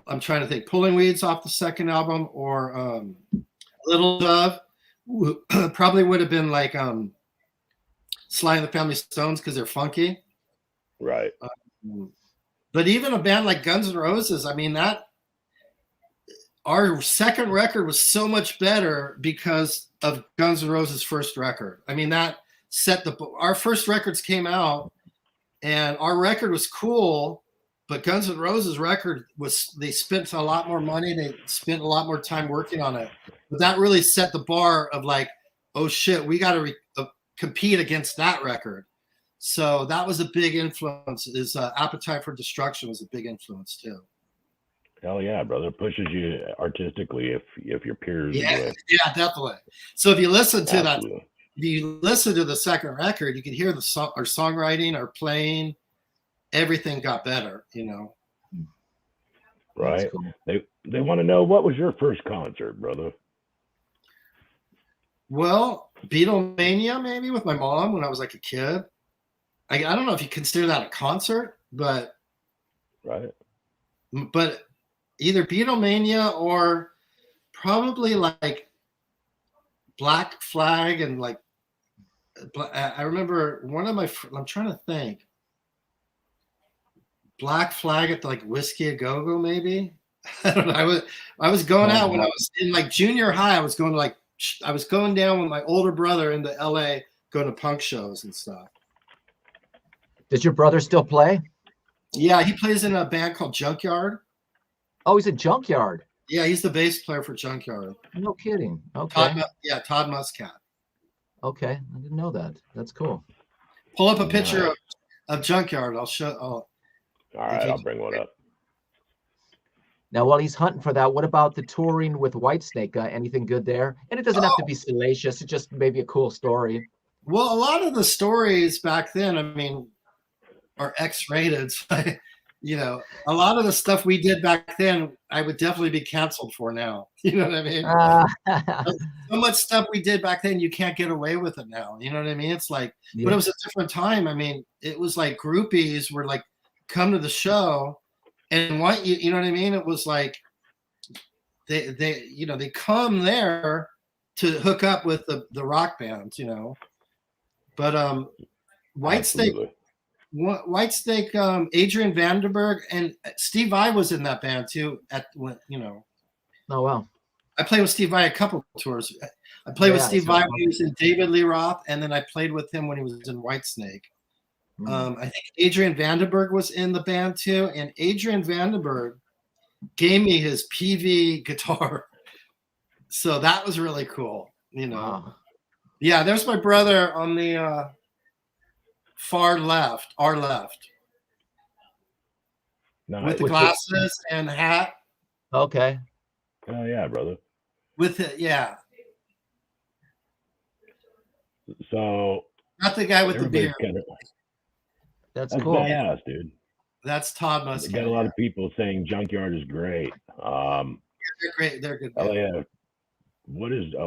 [SPEAKER 3] I'm trying to think, Pulling Weeds off the second album or Little Dove probably would have been like Sly and the Family Stones because they're funky.
[SPEAKER 1] Right.
[SPEAKER 3] But even a band like Guns&Roses, I mean, our second record was so much better because of Guns&Roses' first record. I mean, that set our first records came out and our record was cool, but Guns&Roses record they spent a lot more money. They spent a lot more time working on it. But that really set the bar of like, oh shit, we got to compete against that record. So that was a big influence. Appetite for Destruction was a big influence too.
[SPEAKER 1] Hell yeah, brother! It pushes you artistically if your peers.
[SPEAKER 3] Yeah, definitely. So if you listen to the second record, you can hear our songwriting, our playing, everything got better. You know.
[SPEAKER 1] Right. Cool. They want to know, what was your first concert, brother?
[SPEAKER 3] Well, Beatlemania maybe with my mom when I was like a kid. I don't know if you consider that a concert, but
[SPEAKER 1] right.
[SPEAKER 3] But either Beatlemania or probably like Black Flag and like I remember one of I'm trying to think. Black Flag at like Whiskey A Go Go maybe. I don't know. I was going out when I was in like junior high. I was going down with my older brother into LA going to punk shows and stuff.
[SPEAKER 2] Does your brother still play?
[SPEAKER 3] Yeah, he plays in a band called Junkyard.
[SPEAKER 2] Oh, he's a Junkyard.
[SPEAKER 3] Yeah, he's the bass player for Junkyard.
[SPEAKER 2] No kidding. Okay.
[SPEAKER 3] Todd Muscat.
[SPEAKER 2] Okay, I didn't know that. That's cool.
[SPEAKER 3] Pull up a picture of Junkyard. I'll show.
[SPEAKER 1] All right, I'll bring one up.
[SPEAKER 2] Now, while he's hunting for that, what about the touring with Whitesnake? Anything good there? And it doesn't have to be salacious. It's just maybe a cool story.
[SPEAKER 3] Well, a lot of the stories back then, I mean, are X-rated. So you know, a lot of the stuff we did back then, I would definitely be canceled for now. You know what I mean? So much stuff we did back then, you can't get away with it now. You know what I mean? It's like, but it was a different time. I mean, it was like groupies were like, come to the show and want you. You know what I mean? It was like they you know, they come there to hook up with the rock bands. You know, but Whitesnake. Whitesnake, Adrian Vandenberg, and Steve Vai was in that band too. You know.
[SPEAKER 2] Oh wow!
[SPEAKER 3] I played with Steve Vai a couple tours. I played with Steve Vai when he was in David Lee Roth, and then I played with him when he was in Whitesnake. I think Adrian Vandenberg was in the band too, and Adrian Vandenberg gave me his PV guitar, so that was really cool. You know. Wow. Yeah, there's my brother on the. Far left, our left. No, with the glasses and hat.
[SPEAKER 2] Okay.
[SPEAKER 1] Oh yeah, brother.
[SPEAKER 3] With it, yeah.
[SPEAKER 1] So
[SPEAKER 3] not the guy with the beard.
[SPEAKER 2] That's cool.
[SPEAKER 1] Badass, dude.
[SPEAKER 3] That's Todd Muscat.
[SPEAKER 1] Got a lot of people saying Junkyard is great.
[SPEAKER 3] They're great. They're good.
[SPEAKER 1] Oh yeah.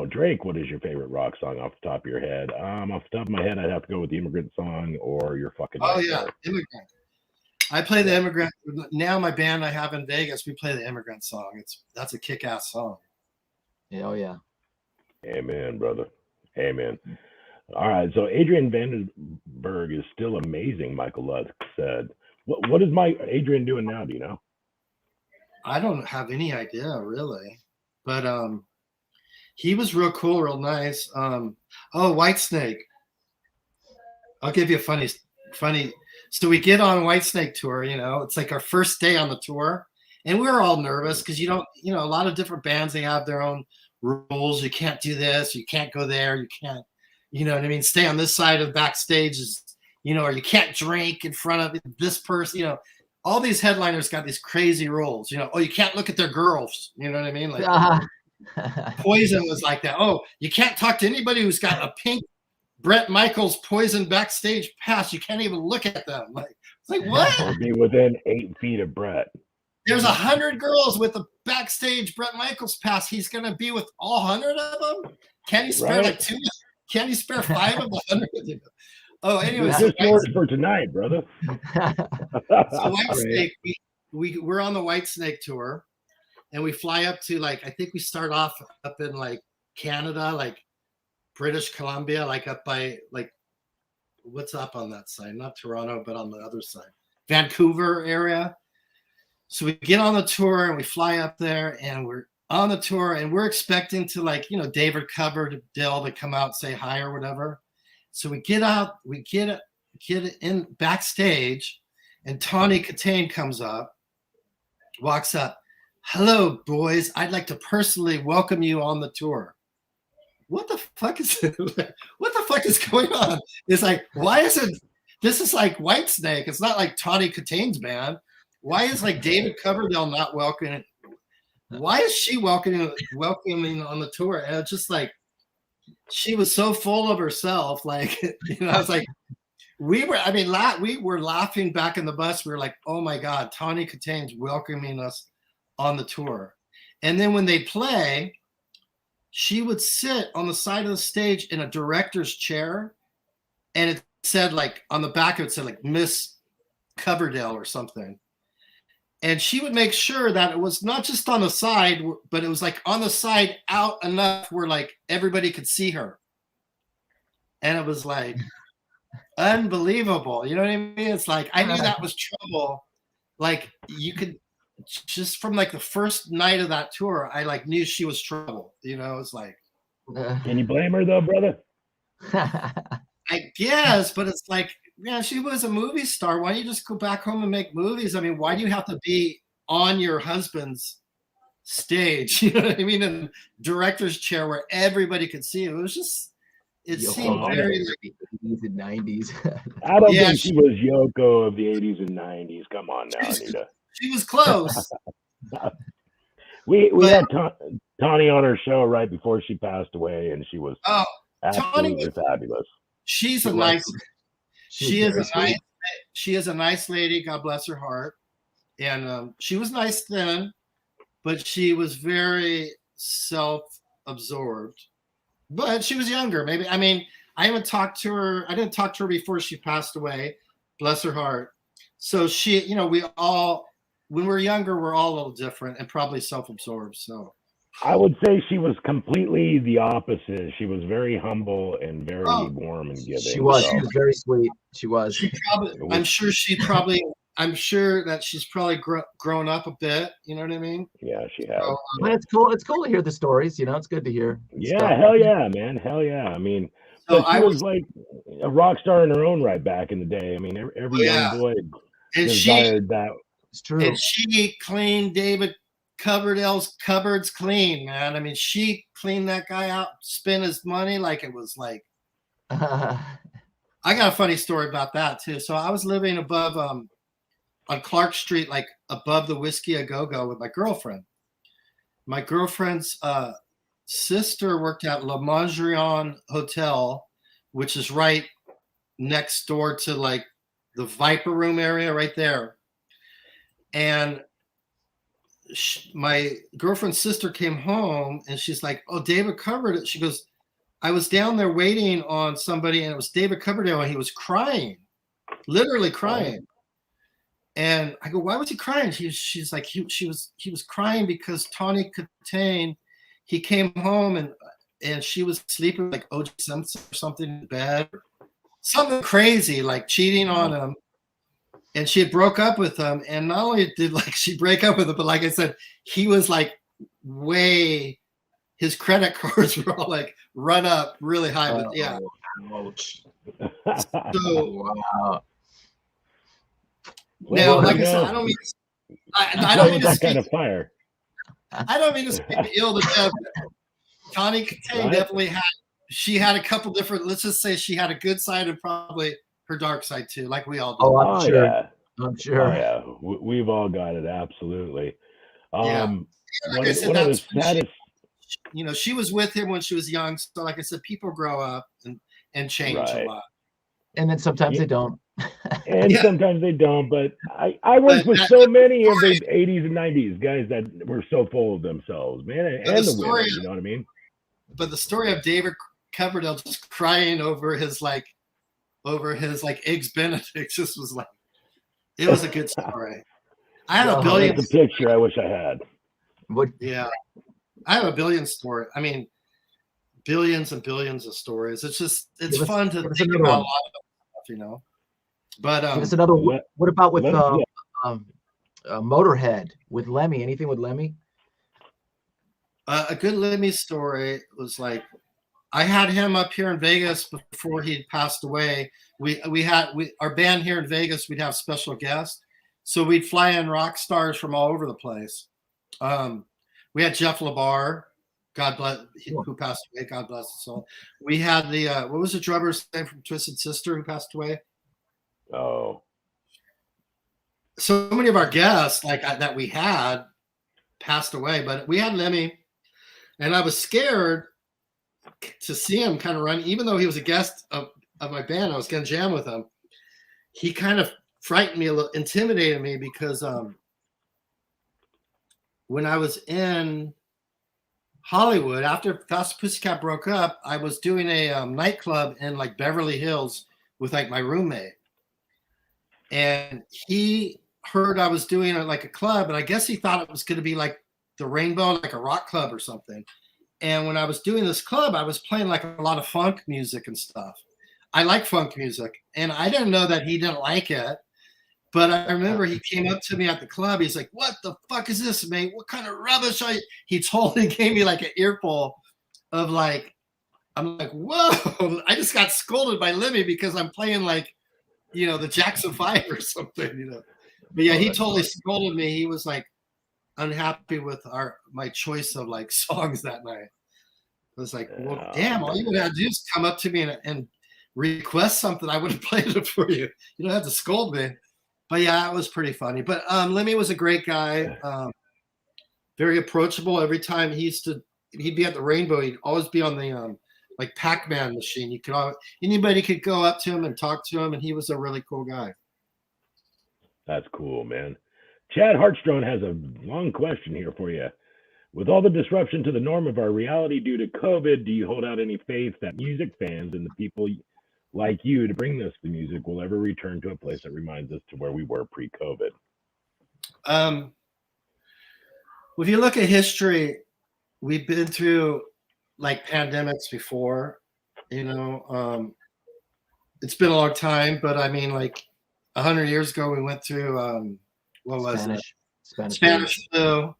[SPEAKER 1] Drake, what is your favorite rock song off the top of your head? Off the top of my head, I'd have to go with the Immigrant Song or Your Fucking
[SPEAKER 3] yeah, Immigrant. I play the Immigrant. Now my band I have in Vegas, we play the Immigrant Song. That's a kick-ass song.
[SPEAKER 2] Yeah, oh yeah.
[SPEAKER 1] Amen, brother. Amen. All right, so Adrian Vandenberg is still amazing, Michael Lusk said. What is Adrian doing now, do you know?
[SPEAKER 3] I don't have any idea, really. But he was real cool, real nice. Whitesnake. I'll give you a funny. So we get on Whitesnake tour, you know, it's like our first day on the tour. And we were all nervous because a lot of different bands, they have their own rules. You can't do this. You can't go there. You can't, you know what I mean? Stay on this side of backstage, or you can't drink in front of this person, you know. All these headliners got these crazy rules, you know. Oh, you can't look at their girls. You know what I mean? Like, Poison was like that. Oh, you can't talk to anybody who's got a pink Brent Michaels Poison backstage pass. You can't even look at them. It's like what?
[SPEAKER 1] Or be within 8 feet of Brett.
[SPEAKER 3] There's 100 girls with a backstage Brent Michaels pass. He's gonna be with all 100 of them. Can he spare like 2? Can he spare 5 of the 100? Oh, anyway,
[SPEAKER 1] just orders for tonight, brother.
[SPEAKER 3] So Whitesnake, we're on the Whitesnake tour. And we fly up to I think we start off up in Canada, British Columbia, up by what's up on that side? Not Toronto, but on the other side, Vancouver area. So we get on the tour and we fly up there and we're on the tour and we're expecting to David Coverdale to come out and say hi or whatever. So we get out, we get in backstage, and Tawny Katane comes up, walks up. Hello, boys. I'd like to personally welcome you on the tour. What the fuck is it? What the fuck is going on? It's like, why is it? This is like Whitesnake. It's not like Tawny Katane's band. Why is David Coverdale not welcoming? Why is she welcoming on the tour? And it's just she was so full of herself. It's like we were laughing back in the bus. We were like, oh my God, Tawny Katane's welcoming us on the tour. And then when they play, she would sit on the side of the stage in a director's chair, and it said on the back of it said Miss Coverdale or something. And she would make sure that it was not just on the side, but it was on the side out enough where everybody could see her. And it was unbelievable. You know what I mean? It's I knew that was trouble. You could just from the first night of that tour, I knew she was trouble. You know, it's
[SPEAKER 1] can you blame her though, brother?
[SPEAKER 3] I guess, but it's she was a movie star. Why don't you just go back home and make movies? I mean, why do you have to be on your husband's stage? You know what I mean? In a director's chair where everybody could see it. It was just, it seemed very
[SPEAKER 2] 80s and 90s.
[SPEAKER 1] I don't think she was Yoko of the 80s and 90s. Come on now, Anita.
[SPEAKER 3] She was close.
[SPEAKER 1] we had Tawny on her show right before she passed away, and she was absolutely fabulous.
[SPEAKER 3] she's
[SPEAKER 2] She
[SPEAKER 3] a
[SPEAKER 2] was.
[SPEAKER 3] nice. She is
[SPEAKER 2] very
[SPEAKER 3] a
[SPEAKER 2] sweet.
[SPEAKER 3] nice. She is a nice lady. God bless her heart. And she was nice then, but she was very self-absorbed. But she was younger. Maybe, I mean, I haven't talked to her. I didn't talk to her before she passed away. Bless her heart. So she, you know, we all, when we're younger, we're all a little different and probably self-absorbed. So
[SPEAKER 1] I would say she was completely the opposite. She was very humble and very warm and giving.
[SPEAKER 2] She was.
[SPEAKER 1] so-
[SPEAKER 2] She was very sweet. She was.
[SPEAKER 3] she probably, I'm sure that she's probably grown up a bit. You know what I mean?
[SPEAKER 1] Yeah, she has.
[SPEAKER 3] So,
[SPEAKER 2] But it's cool. It's cool to hear the stories. You know, it's good to hear.
[SPEAKER 1] Yeah,
[SPEAKER 2] stuff.
[SPEAKER 1] hell yeah, man. Hell yeah. I mean,
[SPEAKER 3] so
[SPEAKER 1] but she
[SPEAKER 3] I
[SPEAKER 1] was like a rock star in her own right back in the day. I mean, every
[SPEAKER 3] Yeah.
[SPEAKER 1] young boy
[SPEAKER 3] and
[SPEAKER 1] desired that.
[SPEAKER 2] It's true.
[SPEAKER 3] And she cleaned David Coverdale's cupboards clean, man. I mean, she cleaned that guy out, spent his money like it was like. I got a funny story about that too. So I was living above on Clark Street, like above the Whiskey A Go Go with my girlfriend. My girlfriend's sister worked at La Mondrian Hotel, which is right next door to like the Viper Room area right there. And my girlfriend's sister came home and she's like, "Oh, David covered it." She goes, "I was down there waiting on somebody and it was David Coverdale and he was crying, literally crying." And I go, "Why was he crying?" She's like, he was crying because Tawny Katane, he came home and she was sleeping like O.J. Simpson or something in bed, something crazy, like cheating on him. And she had broke up with him. And not only did like she break up with him, but like I said, he was like his credit cards were all like run up really high. But yeah.
[SPEAKER 2] Ouch.
[SPEAKER 3] So
[SPEAKER 2] Wow.
[SPEAKER 3] now,
[SPEAKER 1] Well,
[SPEAKER 3] like
[SPEAKER 1] you
[SPEAKER 3] I said,
[SPEAKER 1] know,
[SPEAKER 3] I don't mean
[SPEAKER 1] I
[SPEAKER 3] don't mean to
[SPEAKER 1] that
[SPEAKER 3] speak.
[SPEAKER 1] kind of fire.
[SPEAKER 3] I don't mean to speak ill to death. Tawny Katane
[SPEAKER 1] Right.
[SPEAKER 3] definitely had a couple different, let's just say she had a good side and probably her dark side too, like we all do.
[SPEAKER 2] Oh, I'm
[SPEAKER 1] Oh
[SPEAKER 2] sure.
[SPEAKER 1] yeah.
[SPEAKER 2] I'm sure.
[SPEAKER 1] Oh yeah. We've all got it. Absolutely.
[SPEAKER 3] Yeah.
[SPEAKER 1] One
[SPEAKER 3] Like I said,
[SPEAKER 1] of the
[SPEAKER 3] that's when
[SPEAKER 1] saddest.
[SPEAKER 3] she was with him when she was young. So like I said, people grow up and change
[SPEAKER 1] Right.
[SPEAKER 3] a lot.
[SPEAKER 2] And then sometimes
[SPEAKER 1] Yeah.
[SPEAKER 2] they don't.
[SPEAKER 1] And
[SPEAKER 3] Yeah.
[SPEAKER 1] sometimes they don't, but I worked with so many of the 80s and 90s guys that were so full of themselves, man, and the women, you know what I mean?
[SPEAKER 3] But the story of David Coverdale just crying over his eggs Benedict just was like, it was a good story. I had a billion.
[SPEAKER 1] That's a picture I wish I had.
[SPEAKER 2] What?
[SPEAKER 3] Yeah, I have a billion story. I mean, billions and billions of stories. It's fun to think about a lot of stuff, you know. But
[SPEAKER 2] Give us another. What about with
[SPEAKER 1] yeah.
[SPEAKER 2] Motorhead with Lemmy? Anything with Lemmy?
[SPEAKER 3] A good Lemmy story was like, I had him up here in Vegas before he passed away. We had our band here in Vegas. We'd have special guests, so we'd fly in rock stars from all over the place. We had Jeff LaBar, God bless, who passed away. God bless his soul. We had the what was the drummer's name from Twisted Sister who passed away?
[SPEAKER 1] Oh,
[SPEAKER 3] so many of our guests that we had passed away, but we had Lemmy, and I was scared to see him kind of run, even though he was a guest of my band. I was going to jam with him. He kind of frightened me a little, intimidated me because when I was in Hollywood after Pussycat broke up, I was doing a nightclub in like Beverly Hills with like my roommate, and he heard I was doing like a club, and I guess he thought it was going to be like the Rainbow, like a rock club or something. And when I was doing this club, I was playing like a lot of funk music and stuff. I like funk music, and I didn't know that he didn't like it. But I remember he came up to me at the club. He's like, "What the fuck is this, mate? What kind of rubbish are you?" He gave me like an earful of like, I'm like, whoa! I just got scolded by Lemmy because I'm playing like, the Jackson 5 or something, But yeah, he totally scolded me. He was like unhappy with my choice of like songs that night. I was like, well, damn! All you would have to do is come up to me and request something. I would have played it for you. You don't have to scold me. But yeah, it was pretty funny. But Lemmy was a great guy, very approachable. Every time he'd be at the Rainbow, he'd always be on the like Pac-Man machine. Anybody could go up to him and talk to him, and he was a really cool guy.
[SPEAKER 1] That's cool, man. Chad Hartstrone has a long question here for you. With all the disruption to the norm of our reality due to COVID, do you hold out any faith that music fans and the people like you to bring us the music will ever return to a place that reminds us to where we were pre-COVID?
[SPEAKER 3] If you look at history, we've been through like pandemics before, you know. It's been a long time, but I mean, like 100 years ago, we went through what was it? Spanish flu.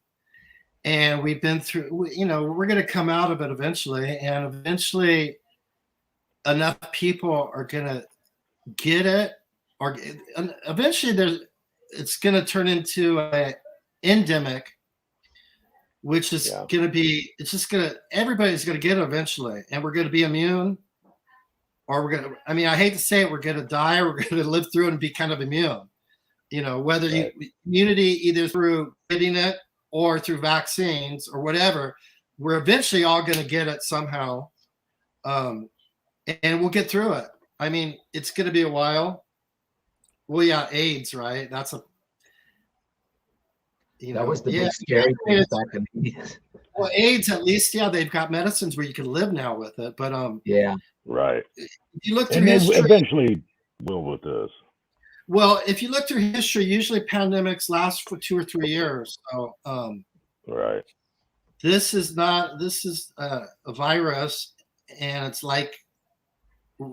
[SPEAKER 3] And we've been through, you know, we're going to come out of it eventually. And eventually enough people are going to get it, or eventually it's going to turn into an endemic, which is going to be, it's just going to, everybody's going to get it eventually. And we're going to be immune, or we're going to, I mean, I hate to say it, we're going to die, or we're going to live through it and be kind of immune. You know, whether immunity either through getting it or through vaccines or whatever, we're eventually all going to get it somehow. And we'll get through it. I mean, it's going to be a while. Well, yeah, AIDS, right? That's a, you know.
[SPEAKER 2] That was the big scary thing back in the years.
[SPEAKER 3] Well, AIDS, at least, yeah, they've got medicines where you can live now with it. But
[SPEAKER 2] yeah,
[SPEAKER 1] right.
[SPEAKER 3] If you look through
[SPEAKER 1] and
[SPEAKER 3] history,
[SPEAKER 1] eventually will with this.
[SPEAKER 3] Well, if you look through history, usually pandemics last for 2 or 3 years. So,
[SPEAKER 1] right.
[SPEAKER 3] This is a virus, and it's like,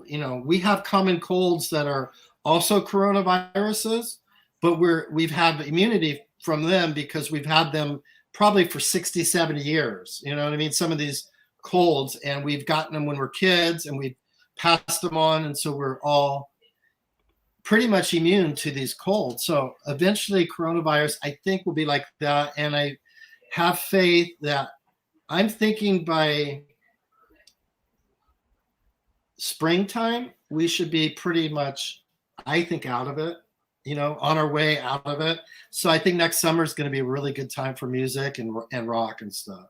[SPEAKER 3] you know, we have common colds that are also coronaviruses, but we've had immunity from them because we've had them probably for 60, 70 years. You know what I mean? Some of these colds, and we've gotten them when we're kids, and we've passed them on, and so we're all pretty much immune to these colds. So eventually coronavirus, I think, will be like that. And I have faith that I'm thinking by springtime, we should be pretty much, I think, out of it, you know, on our way out of it. So I think next summer is going to be a really good time for music and rock and stuff.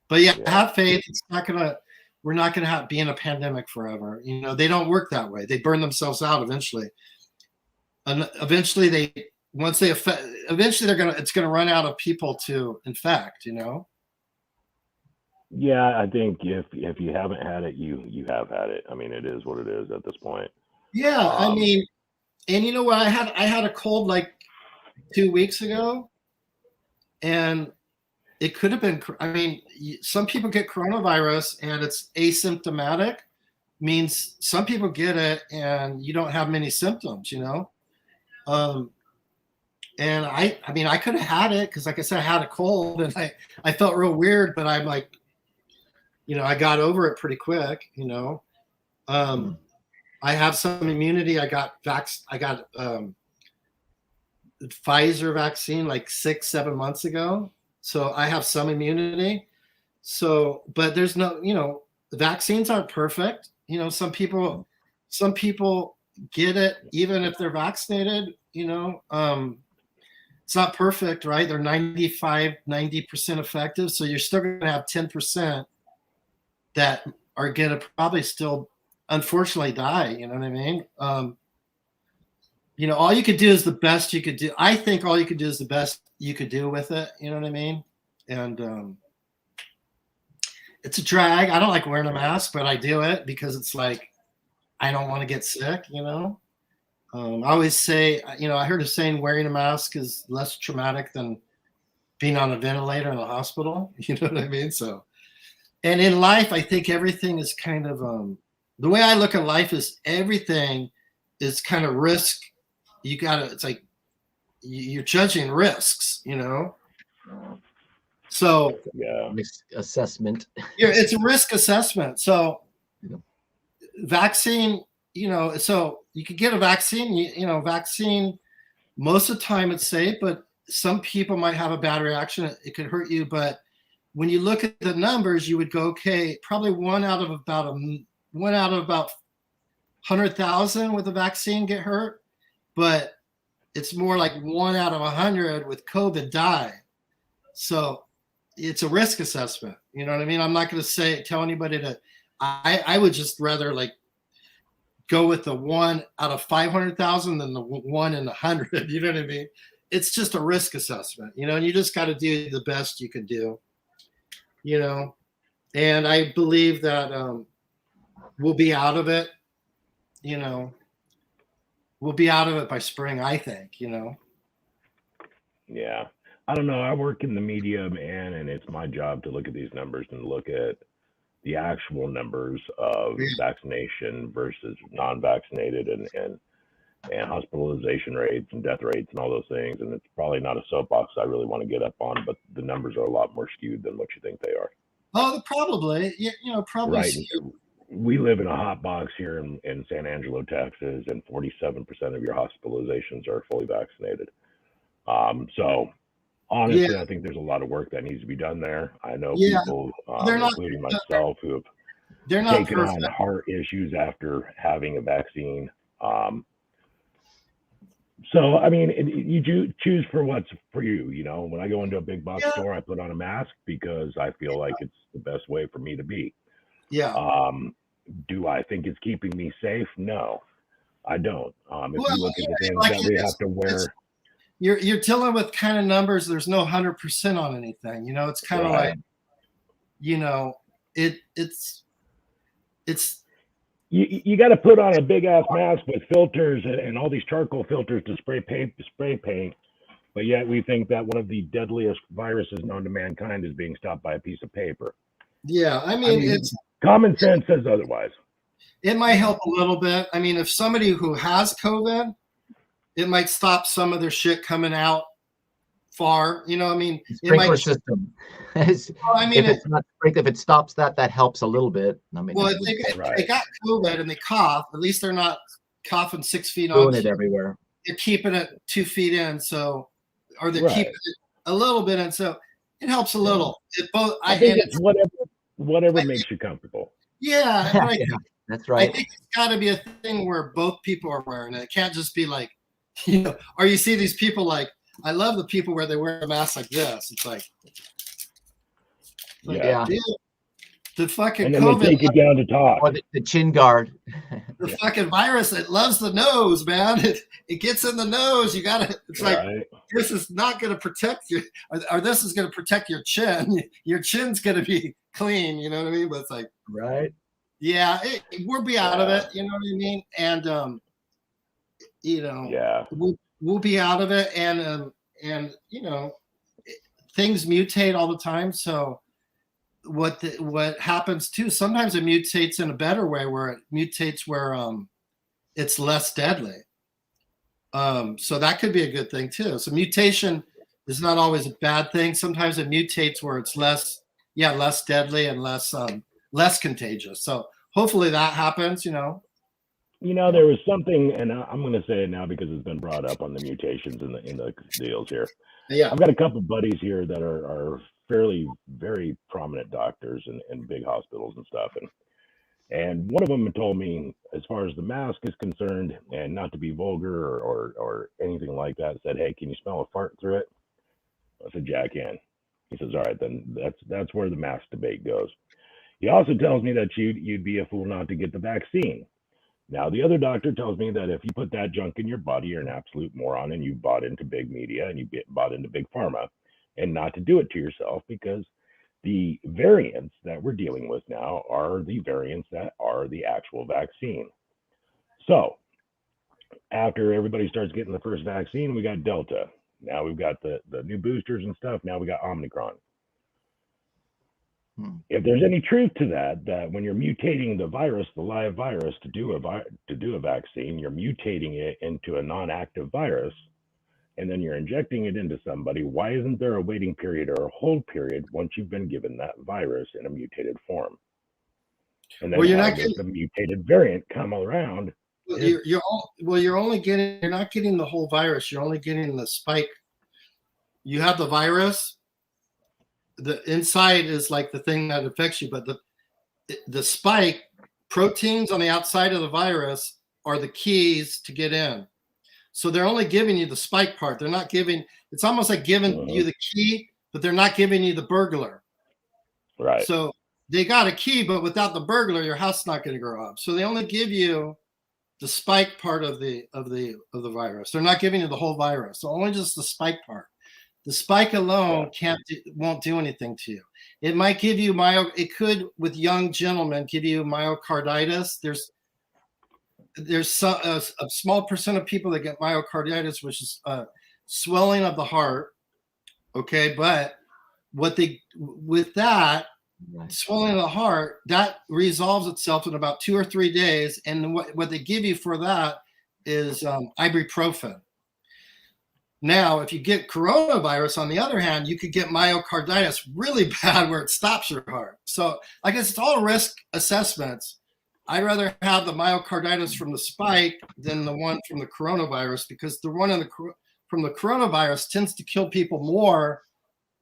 [SPEAKER 3] But yeah, have faith. We're not going to be in a pandemic forever. You know, they don't work that way. They burn themselves out eventually. And eventually it's going to run out of people to infect, you know?
[SPEAKER 1] Yeah, I think if you haven't had it, you have had it. I mean, it is what it is at this point.
[SPEAKER 3] Yeah, I mean, and you know what? I had a cold like 2 weeks ago, and it could have been, I mean, some people get coronavirus and it's asymptomatic, means some people get it and you don't have many symptoms, you know? And I mean, I could have had it because, like I said, I had a cold and I felt real weird, but I'm like, you know, I got over it pretty quick, you know. I have some immunity. I got Pfizer vaccine like 6-7 months ago. So I have some immunity. So, but there's no, you know, the vaccines aren't perfect. You know, some people get it even if they're vaccinated, you know. It's not perfect, right? They're 90% effective. So you're still going to have 10% that are going to probably still, unfortunately, die. You know what I mean? You know, all you could do is the best you could do. I think all you could do is the best you could do with it. You know what I mean? And it's a drag. I don't like wearing a mask, but I do it because it's like, I don't want to get sick, you know? I always say, you know, I heard a saying wearing a mask is less traumatic than being on a ventilator in the hospital. You know what I mean? So, and in life, I think everything is kind of, the way I look at life is everything is kind of risk. It's like you're judging risks, you know? So,
[SPEAKER 2] assessment.
[SPEAKER 3] Yeah, it's a risk assessment. So, vaccine, you know, so you could get a vaccine, you know, vaccine, most of the time it's safe, but some people might have a bad reaction. It could hurt you. But when you look at the numbers, you would go, okay, probably one out of about 100,000 with the vaccine get hurt, but it's more like 1 out of 100 with COVID die. So it's a risk assessment. You know what I mean? I'm not going to tell anybody to I would just rather like go with the 1 out of 500,000 than the 1 in 100. You know what I mean? It's just a risk assessment, you know, and you just got to do the best you can do, you know. And I believe that we'll be out of it, you know. We'll be out of it by spring, I think, you know.
[SPEAKER 1] Yeah. I don't know. I work in the media, man, and it's my job to look at these numbers and look at the actual numbers of vaccination versus non-vaccinated and hospitalization rates and death rates and all those things. And it's probably not a soapbox I really want to get up on, but the numbers are a lot more skewed than what you think they are.
[SPEAKER 3] Oh, probably. You know, probably.
[SPEAKER 1] Right. We live in a hot box here in San Angelo, Texas, and 47% of your hospitalizations are fully vaccinated. So honestly, I think there's a lot of work that needs to be done there. I know people, including myself, who have taken on heart issues after having a vaccine. So, I mean, you choose for what's for you. You know, when I go into a big box store, I put on a mask because I feel like it's the best way for me to be.
[SPEAKER 3] Yeah.
[SPEAKER 1] Do I think it's keeping me safe? No, I don't. If you look at the things that we have to wear.
[SPEAKER 3] You're dealing with kind of numbers. There's no 100% on anything. You know, it's kind of like, you know, it's.
[SPEAKER 1] You got to put on a big ass mask with filters and all these charcoal filters to spray paint, but yet we think that one of the deadliest viruses known to mankind is being stopped by a piece of paper.
[SPEAKER 3] Yeah, I mean it's
[SPEAKER 1] common sense says otherwise.
[SPEAKER 3] It might help a little bit. I mean, if somebody who has COVID, it might stop some of their shit coming out far. You know, I mean,
[SPEAKER 2] sprinkler system. If it stops that helps a little bit. I mean,
[SPEAKER 3] well, if they got COVID and they cough, at least they're not coughing 6 feet
[SPEAKER 2] doing it everywhere.
[SPEAKER 3] They're keeping it 2 feet in, so or they're keeping it a little bit in, so it helps a little.
[SPEAKER 1] I think it's whatever makes you comfortable.
[SPEAKER 3] Yeah,
[SPEAKER 2] that's right.
[SPEAKER 3] I think it's got to be a thing where both people are wearing it. It can't just be like, you know, or you see these people like, I love the people where they wear a mask like this. It's like dude, the fucking
[SPEAKER 1] and then
[SPEAKER 3] COVID,
[SPEAKER 1] they take it down to talk.
[SPEAKER 2] Or the chin guard.
[SPEAKER 3] The fucking virus, it loves the nose, man. It gets in the nose. You gotta. It's like this is not going to protect you, or this is going to protect your chin. Your chin's going to be clean. You know what I mean? But it's like yeah, we'll be out of it. You know what I mean? And you know, we'll be out of it. And you know, things mutate all the time. So what happens too? Sometimes it mutates in a better way, where it mutates where it's less deadly. So that could be a good thing too. So mutation is not always a bad thing. Sometimes it mutates where it's less deadly and less contagious. So hopefully that happens, you know.
[SPEAKER 1] You know, there was something, and I'm going to say it now because it's been brought up on the mutations in the deals here.
[SPEAKER 3] Yeah,
[SPEAKER 1] I've got a couple buddies here that are fairly very prominent doctors in big hospitals and stuff, and one of them told me, as far as the mask is concerned, and not to be vulgar or anything like that, said, "Hey, can you smell a fart through it?" I said, "Yeah, I can." He says, "All right, then that's where the mask debate goes." He also tells me that you'd be a fool not to get the vaccine. Now, the other doctor tells me that if you put that junk in your body, you're an absolute moron, and you bought into big media and you bought into big pharma, and not to do it to yourself, because the variants that we're dealing with now are the variants that are the actual vaccine. So after everybody starts getting the first vaccine, we got Delta. Now we've got the new boosters and stuff. Now we got Omicron. If there's any truth to that when you're mutating the virus, the live virus, to do a vaccine, you're mutating it into a non-active virus, and then you're injecting it into somebody, why isn't there a waiting period or a hold period once you've been given that virus in a mutated form? And then you're not getting the mutated variant come around.
[SPEAKER 3] You're not getting the whole virus. You're only getting the spike. You have the virus. The inside is like the thing that affects you, but the spike proteins on the outside of the virus are the keys to get in. So they're only giving you the spike part. They're not giving. It's almost like giving you the key, but they're not giving you the burglar.
[SPEAKER 1] Right.
[SPEAKER 3] So they got a key, but without the burglar, your house is not going to go up. So they only give you the spike part of the virus. They're not giving you the whole virus. So only just the spike part. The spike alone won't do anything to you. It might give you it could, with young gentlemen, give you myocarditis. There's a small percent of people that get myocarditis, which is swelling of the heart. Okay, but with that swelling of the heart, that resolves itself in about 2 or 3 days. And what they give you for that is ibuprofen. Now, if you get coronavirus, on the other hand, you could get myocarditis really bad where it stops your heart. So I guess it's all risk assessments. I'd rather have the myocarditis from the spike than the one from the coronavirus, because the one from the coronavirus tends to kill people more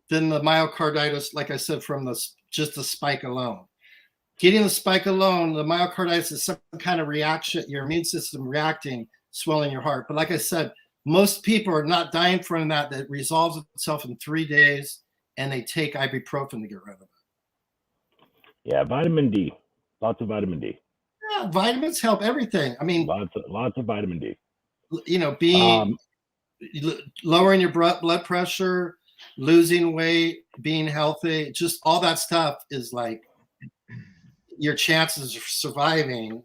[SPEAKER 3] than the myocarditis, like I said, from just the spike alone. Getting the spike alone, the myocarditis is some kind of reaction, your immune system reacting, swelling your heart. But like I said, most people are not dying from that. That resolves itself in 3 days, and they take ibuprofen to get rid of it.
[SPEAKER 1] Yeah, vitamin D. Lots of vitamin D.
[SPEAKER 3] Yeah, vitamins help everything. I mean,
[SPEAKER 1] lots of vitamin D.
[SPEAKER 3] You know, being lowering your blood pressure, losing weight, being healthy, just all that stuff is like your chances of surviving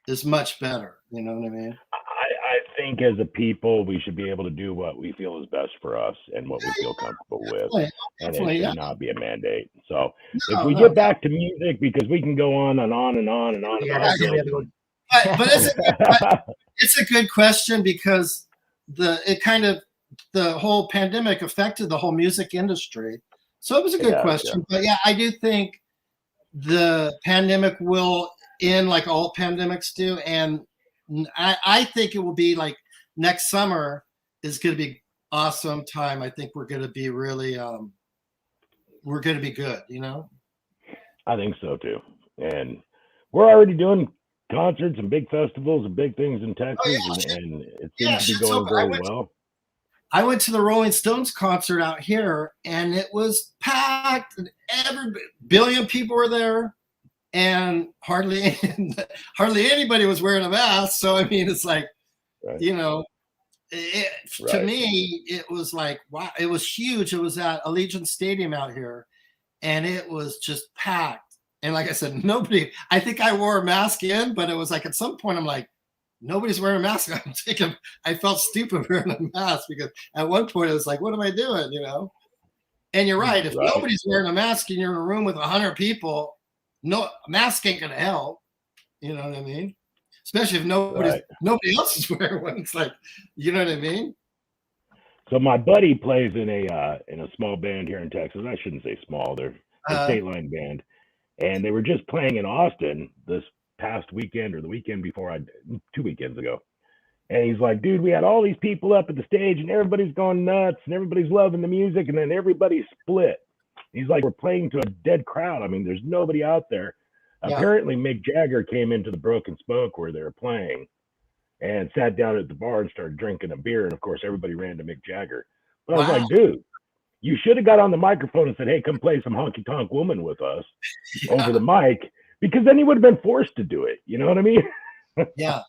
[SPEAKER 3] is much better. You know what I mean?
[SPEAKER 1] I think as a people, we should be able to do what we feel is best for us and what we feel comfortable with. And it should not be a mandate. So if we get back to music, because we can go on and on and on and on.
[SPEAKER 3] But it's a good question, because the whole pandemic affected the whole music industry. So it was a good question. But yeah, I do think the pandemic will end like all pandemics do. And I think it will be like next summer is going to be awesome time. I think we're going to be really, we're going to be good, you know?
[SPEAKER 1] I think so too. And we're already doing concerts and big festivals and big things in Texas, and it seems to be going very well.
[SPEAKER 3] I went to the Rolling Stones concert out here, and it was packed, and every billion people were there, and hardly anybody was wearing a mask. So I mean, it's like, you know, to me, it was like, wow, it was huge. It was at Allegiant Stadium out here, and it was just packed. And like I said, I think I wore a mask in, but it was like at some point I'm like, nobody's wearing a mask. I felt stupid wearing a mask, because at one point it was like, what am I doing? You know? And you're right. If nobody's wearing a mask and you're in a room with 100 people, no, a mask ain't going to help. You know what I mean? Especially if nobody else is wearing one. It's like, you know what I mean?
[SPEAKER 1] So my buddy plays in a small band here in Texas. I shouldn't say small. They're a state line band. And they were just playing in Austin this past weekend, or the weekend before, 2 weekends ago. And he's like, dude, we had all these people up at the stage, and everybody's going nuts, and everybody's loving the music, and then everybody split. He's like, we're playing to a dead crowd. I mean, there's nobody out there. Yeah. Apparently, Mick Jagger came into the Broken Spoke where they were playing and sat down at the bar and started drinking a beer. And of course, everybody ran to Mick Jagger. But I was like, dude, you should have got on the microphone and said, hey, come play some Honky Tonk Woman with us over the mic, because then he would have been forced to do it. You know what I mean?
[SPEAKER 3] Yeah.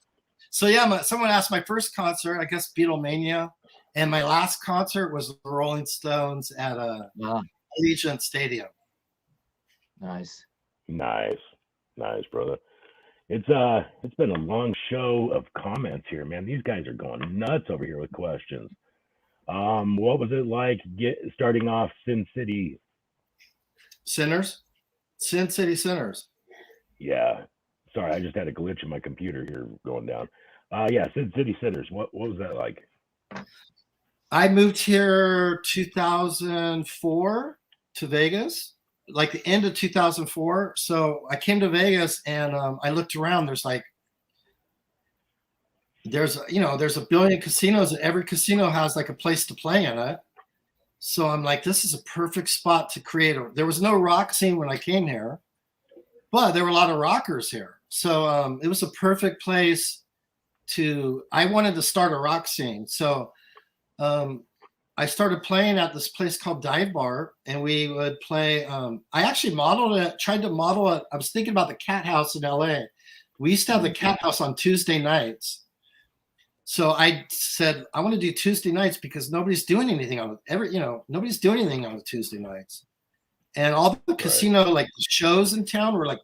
[SPEAKER 3] So yeah, someone asked my first concert, I guess Beatlemania, and my last concert was the Rolling Stones at Allegiant Stadium.
[SPEAKER 2] Nice,
[SPEAKER 1] brother. It's been a long show of comments here, man. These guys are going nuts over here with questions. What was it like starting off Sin City
[SPEAKER 3] Sinners? Sin City Sinners.
[SPEAKER 1] Yeah. Sorry, I just had a glitch in my computer here going down. Yeah, Sin City Sinners. What was that like?
[SPEAKER 3] I moved here 2004 to Vegas, like the end of 2004. So I came to Vegas, and I looked around. There's a billion casinos, and every casino has like a place to play in it. So I'm like, this is a perfect spot to create. There was no rock scene when I came here, but there were a lot of rockers here. So it was a perfect place I wanted to start a rock scene. So I started playing at this place called Dive Bar, and we would play. I actually modeled it, tried to model it. I was thinking about the Cat House in LA. We used to have the Cat House on Tuesday nights. So I said, I want to do Tuesday nights because nobody's doing anything on it. Nobody's doing anything on Tuesday nights. And all the casino, like the shows in town were like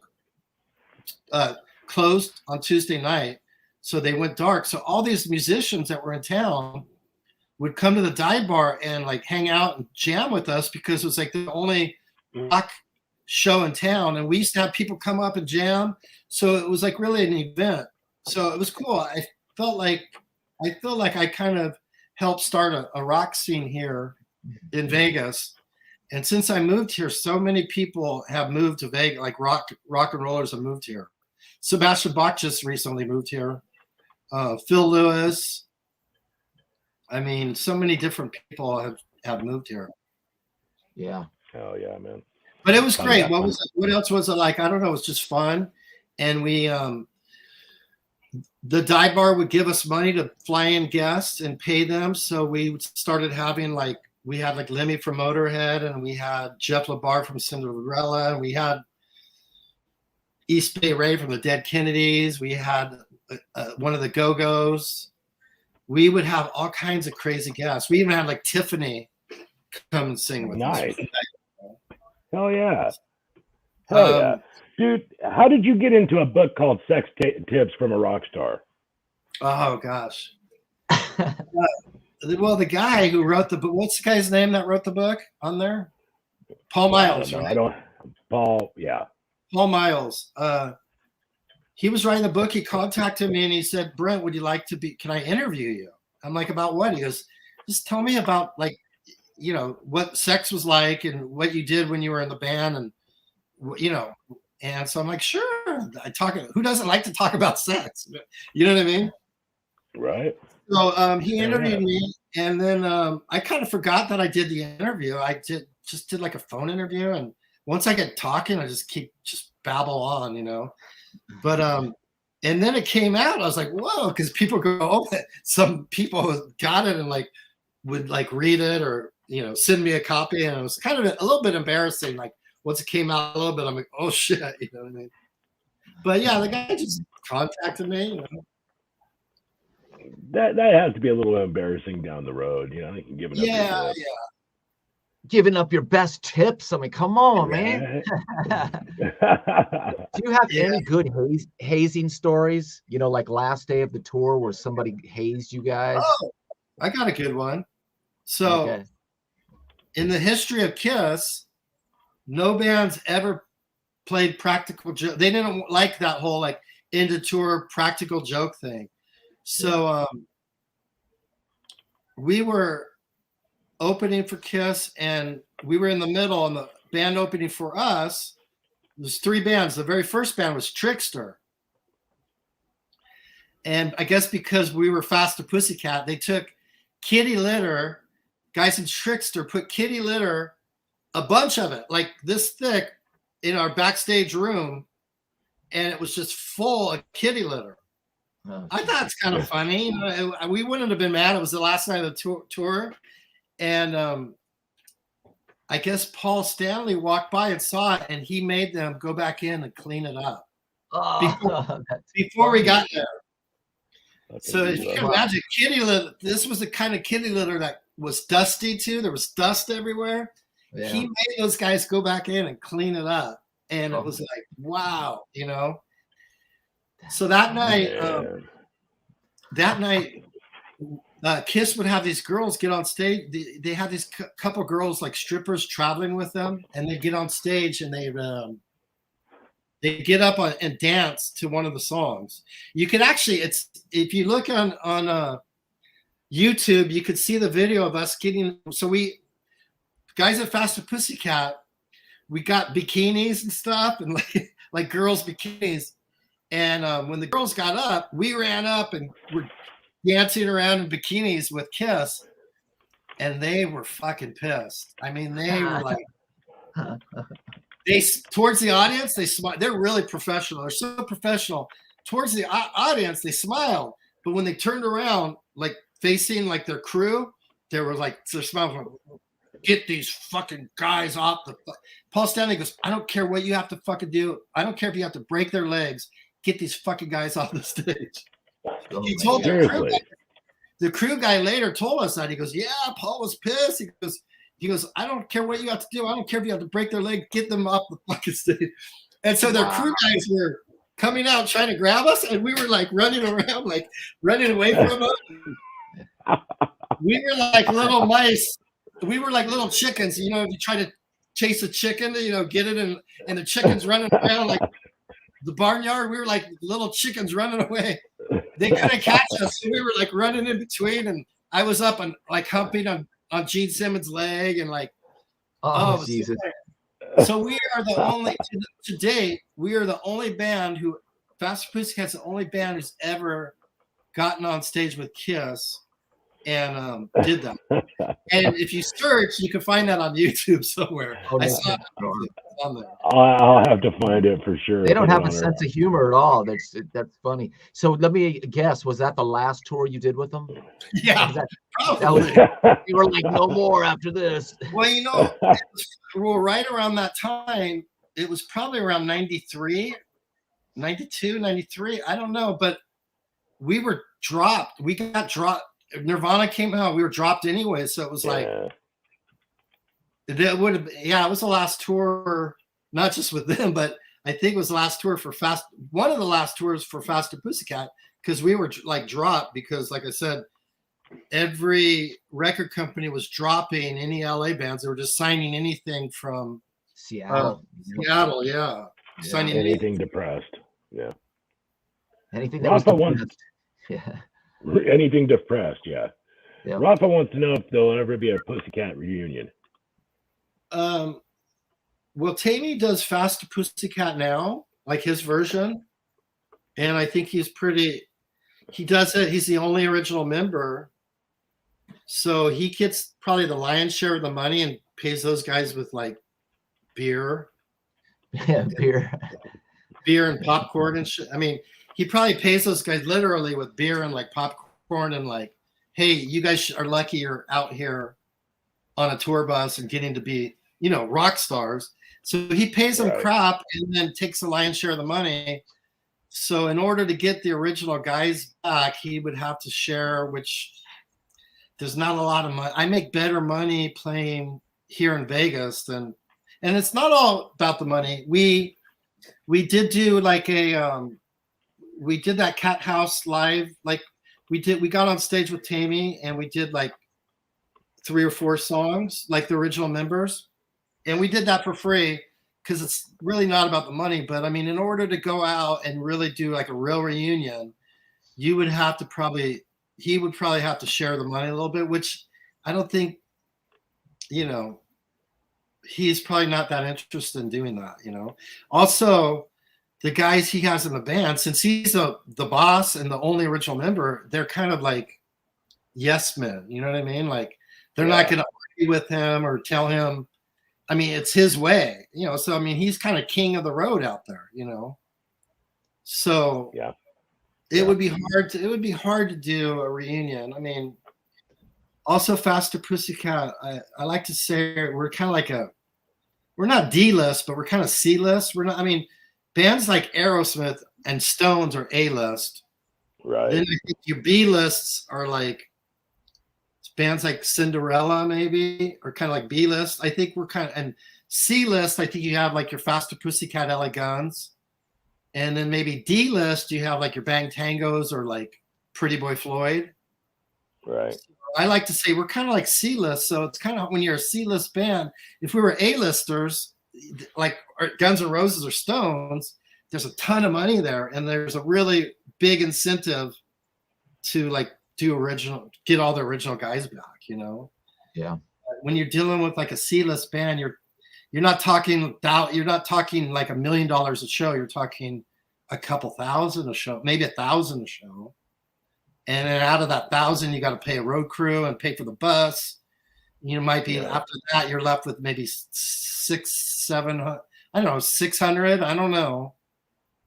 [SPEAKER 3] closed on Tuesday night. So they went dark. So all these musicians that were in town would come to the dive bar and like hang out and jam with us because it was like the only rock show in town. And we used to have people come up and jam. So it was like really an event. So it was cool. I feel like I kind of helped start a rock scene here in Vegas. And since I moved here, so many people have moved to Vegas, like rock and rollers have moved here. Sebastian Bach just recently moved here. Phil Lewis. I mean, so many different people have moved here.
[SPEAKER 2] Yeah.
[SPEAKER 1] Hell yeah, man.
[SPEAKER 3] But it was great. What else was it like? I don't know. It was just fun. And we, the dive bar would give us money to fly in guests and pay them. So we started having we had like Lemmy from Motorhead, and we had Jeff LaBar from Cinderella, and we had East Bay Ray from the Dead Kennedys. We had one of the Go-Go's. We would have all kinds of crazy guests. We even had like Tiffany come and sing with us.
[SPEAKER 1] Nice. Hell yeah. Hell yeah. Dude, how did you get into a book called Sex Tips from a Rock Star?
[SPEAKER 3] Oh, gosh. Well, the guy who wrote the book, what's the guy's name that wrote the book on there? Paul Miles, right?
[SPEAKER 1] Paul, yeah.
[SPEAKER 3] Paul Miles. He was writing the book. He contacted me and he said, Brent, would you like to can I interview you? I'm like, about what? He goes, just tell me about what sex was like and what you did when you were in the band and, and so I'm like, sure. Who doesn't like to talk about sex? You know what I mean?
[SPEAKER 1] Right.
[SPEAKER 3] So he interviewed me, and then I kind of forgot that I did the interview. I just did like a phone interview, and once I get talking, I just babble on, But and then it came out. I was like, whoa, because people go, oh, some people got it and would read it or send me a copy, and it was kind of a little bit embarrassing. Like once it came out a little bit, I'm like, oh shit, you know what I mean? But yeah, the guy just contacted me.
[SPEAKER 1] That has to be a little embarrassing down the road, giving up
[SPEAKER 2] giving up your best tips. I mean, come on, man. Do you have any good hazing stories? Like last day of the tour where somebody hazed you guys?
[SPEAKER 3] Oh, I got a good one. So in the history of Kiss, no band's ever played practical joke. They didn't like that whole end of tour practical joke thing. So we were opening for Kiss, and we were in the middle, and the band opening for us, there's 3 bands. The very first band was Trickster. And I guess because we were fast to Pussycat, they took kitty litter. Guys in Trickster put kitty litter, a bunch of it, like this thick, in our backstage room, and it was just full of kitty litter. Oh, I thought it's kind of funny. We wouldn't have been mad. It was the last night of the tour. And I guess Paul Stanley walked by and saw it, and he made them go back in and clean it up before we got there. So if you can imagine kitty litter, this was the kind of kitty litter that was dusty too. There was dust everywhere. Yeah. He made those guys go back in and clean it up. And it was like, wow, So that night, Kiss would have these girls get on stage. They had these couple girls, like strippers, traveling with them, and they'd get on stage and they get up and dance to one of the songs. You could actually, if you look on YouTube, you could see the video of us getting. So guys at Faster Pussycat, we got bikinis and stuff, and like girls' bikinis. And when the girls got up, we ran up and were dancing around in bikinis with Kiss, and they were fucking pissed. I mean, they were like, towards the audience, they smile. They're really professional. They're so professional. Towards the audience, they smiled, but when they turned around, like facing like their crew, there was like the smell of, get these fucking guys off the. Paul Stanley goes, I don't care what you have to fucking do. I don't care if you have to break their legs. Get these fucking guys off the stage. He told the crew guy later told us that. He goes, yeah, Paul was pissed. He goes, I don't care what you have to do. I don't care if you have to break their leg. Get them off the fucking stage. And so their crew guys were coming out trying to grab us, and we were like running around, like running away from them. We were like little mice. We were like little chickens. You know, if you try to chase a chicken, you know, get it, and the chicken's running around like the barnyard. We were like little chickens running away. They couldn't catch us. So we were like running in between, and I was up and like humping on Gene Simmons' leg, and like,
[SPEAKER 2] oh Jesus.
[SPEAKER 3] So we are the only to date. We are the only band who Faster Pussycat's the only band who's ever gotten on stage with Kiss and did that. And if you search, you can find that on YouTube somewhere. I saw it on there.
[SPEAKER 1] I'll have to find it for sure.
[SPEAKER 2] They don't have a sense of humor at all. That's funny. So let me guess, was that the last tour you did with them?
[SPEAKER 3] Yeah.
[SPEAKER 2] You were like, no more after this.
[SPEAKER 3] Well, you know, right around that time, it was probably around 93, 92, 93. I don't know, but we were dropped. We got dropped. Nirvana came out. We were dropped anyway. So it was like, it would have, it was the last tour, not just with them, but I think it was the last tour for one of the last tours for Faster Pussycat, because we were like dropped because, like I said, every record company was dropping any LA bands. They were just signing anything from
[SPEAKER 2] Seattle.
[SPEAKER 3] Signing
[SPEAKER 1] anything depressed. Yeah.
[SPEAKER 2] Anything that was depressed.
[SPEAKER 1] Yeah. Anything depressed. Yeah. Rafa wants to know if there'll ever be a Pussycat reunion.
[SPEAKER 3] Well, Tammy does Faster Pussycat now, like his version, and I think he does it. He's the only original member, so he gets probably the lion's share of the money and pays those guys with like beer.
[SPEAKER 2] Yeah,
[SPEAKER 3] beer and popcorn and shit. I mean, he probably pays those guys literally with beer and like popcorn and like, hey, you guys are lucky you're out here on a tour bus and getting to be, you know, rock stars. So he pays them crap and then takes the lion's share of the money. So in order to get the original guys back, he would have to share, which there's not a lot of money. I make better money playing here in Vegas and it's not all about the money. We did do like we did that Cat House live. Like we got on stage with Tammy and we did like 3 or 4 songs, like the original members. And we did that for free because it's really not about the money. But I mean, in order to go out and really do like a real reunion, he would probably have to share the money a little bit, which I don't think, you know, he's probably not that interested in doing that, you know. Also, the guys he has in the band, since he's the boss and the only original member, they're kind of like yes men, you know what I mean? Like they're not going to argue with him or tell him. I mean, it's his way, you know. So I mean, he's kind of king of the road out there, you know. So it would be hard to do a reunion. I mean, also Faster Pussycat, I like to say we're kind of like we're not D-list, but we're kind of C-list. We're not. I mean, bands like Aerosmith and Stones are A-list.
[SPEAKER 1] Right.
[SPEAKER 3] Then I think your B-lists are like bands like Cinderella, maybe, or kind of like B-list. I think we're kind of, and C-list, I think you have like your Faster Pussycat, Ellie Guns. And then maybe D-list, you have like your Bang Tangos or like Pretty Boy Floyd.
[SPEAKER 1] Right.
[SPEAKER 3] So I like to say we're kind of like C-list. So it's kind of when you're a C-list band, if we were A-listers, like Guns&Roses or Stones, there's a ton of money there. And there's a really big incentive to like get all the original guys back, you know?
[SPEAKER 2] Yeah.
[SPEAKER 3] When you're dealing with like a C-list band, you're not talking like $1 million a show. You're talking a couple thousand a show, maybe 1,000 a show. And then out of that 1,000, you got to pay a road crew and pay for the bus. You might be after that, you're left with maybe 600, I don't know, 600. I don't know.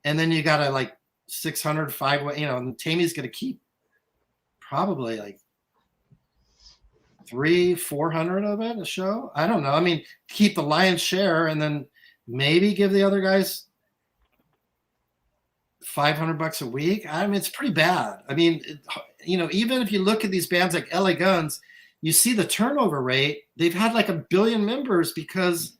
[SPEAKER 3] And then you got to like 600, you know, and Tammy's going to keep probably like 400 of it a show. I don't know. I mean, keep the lion's share and then maybe give the other guys $500 a week. I mean, it's pretty bad. I mean, even if you look at these bands like Ellie Guns, you see the turnover rate. They've had like 1 billion members because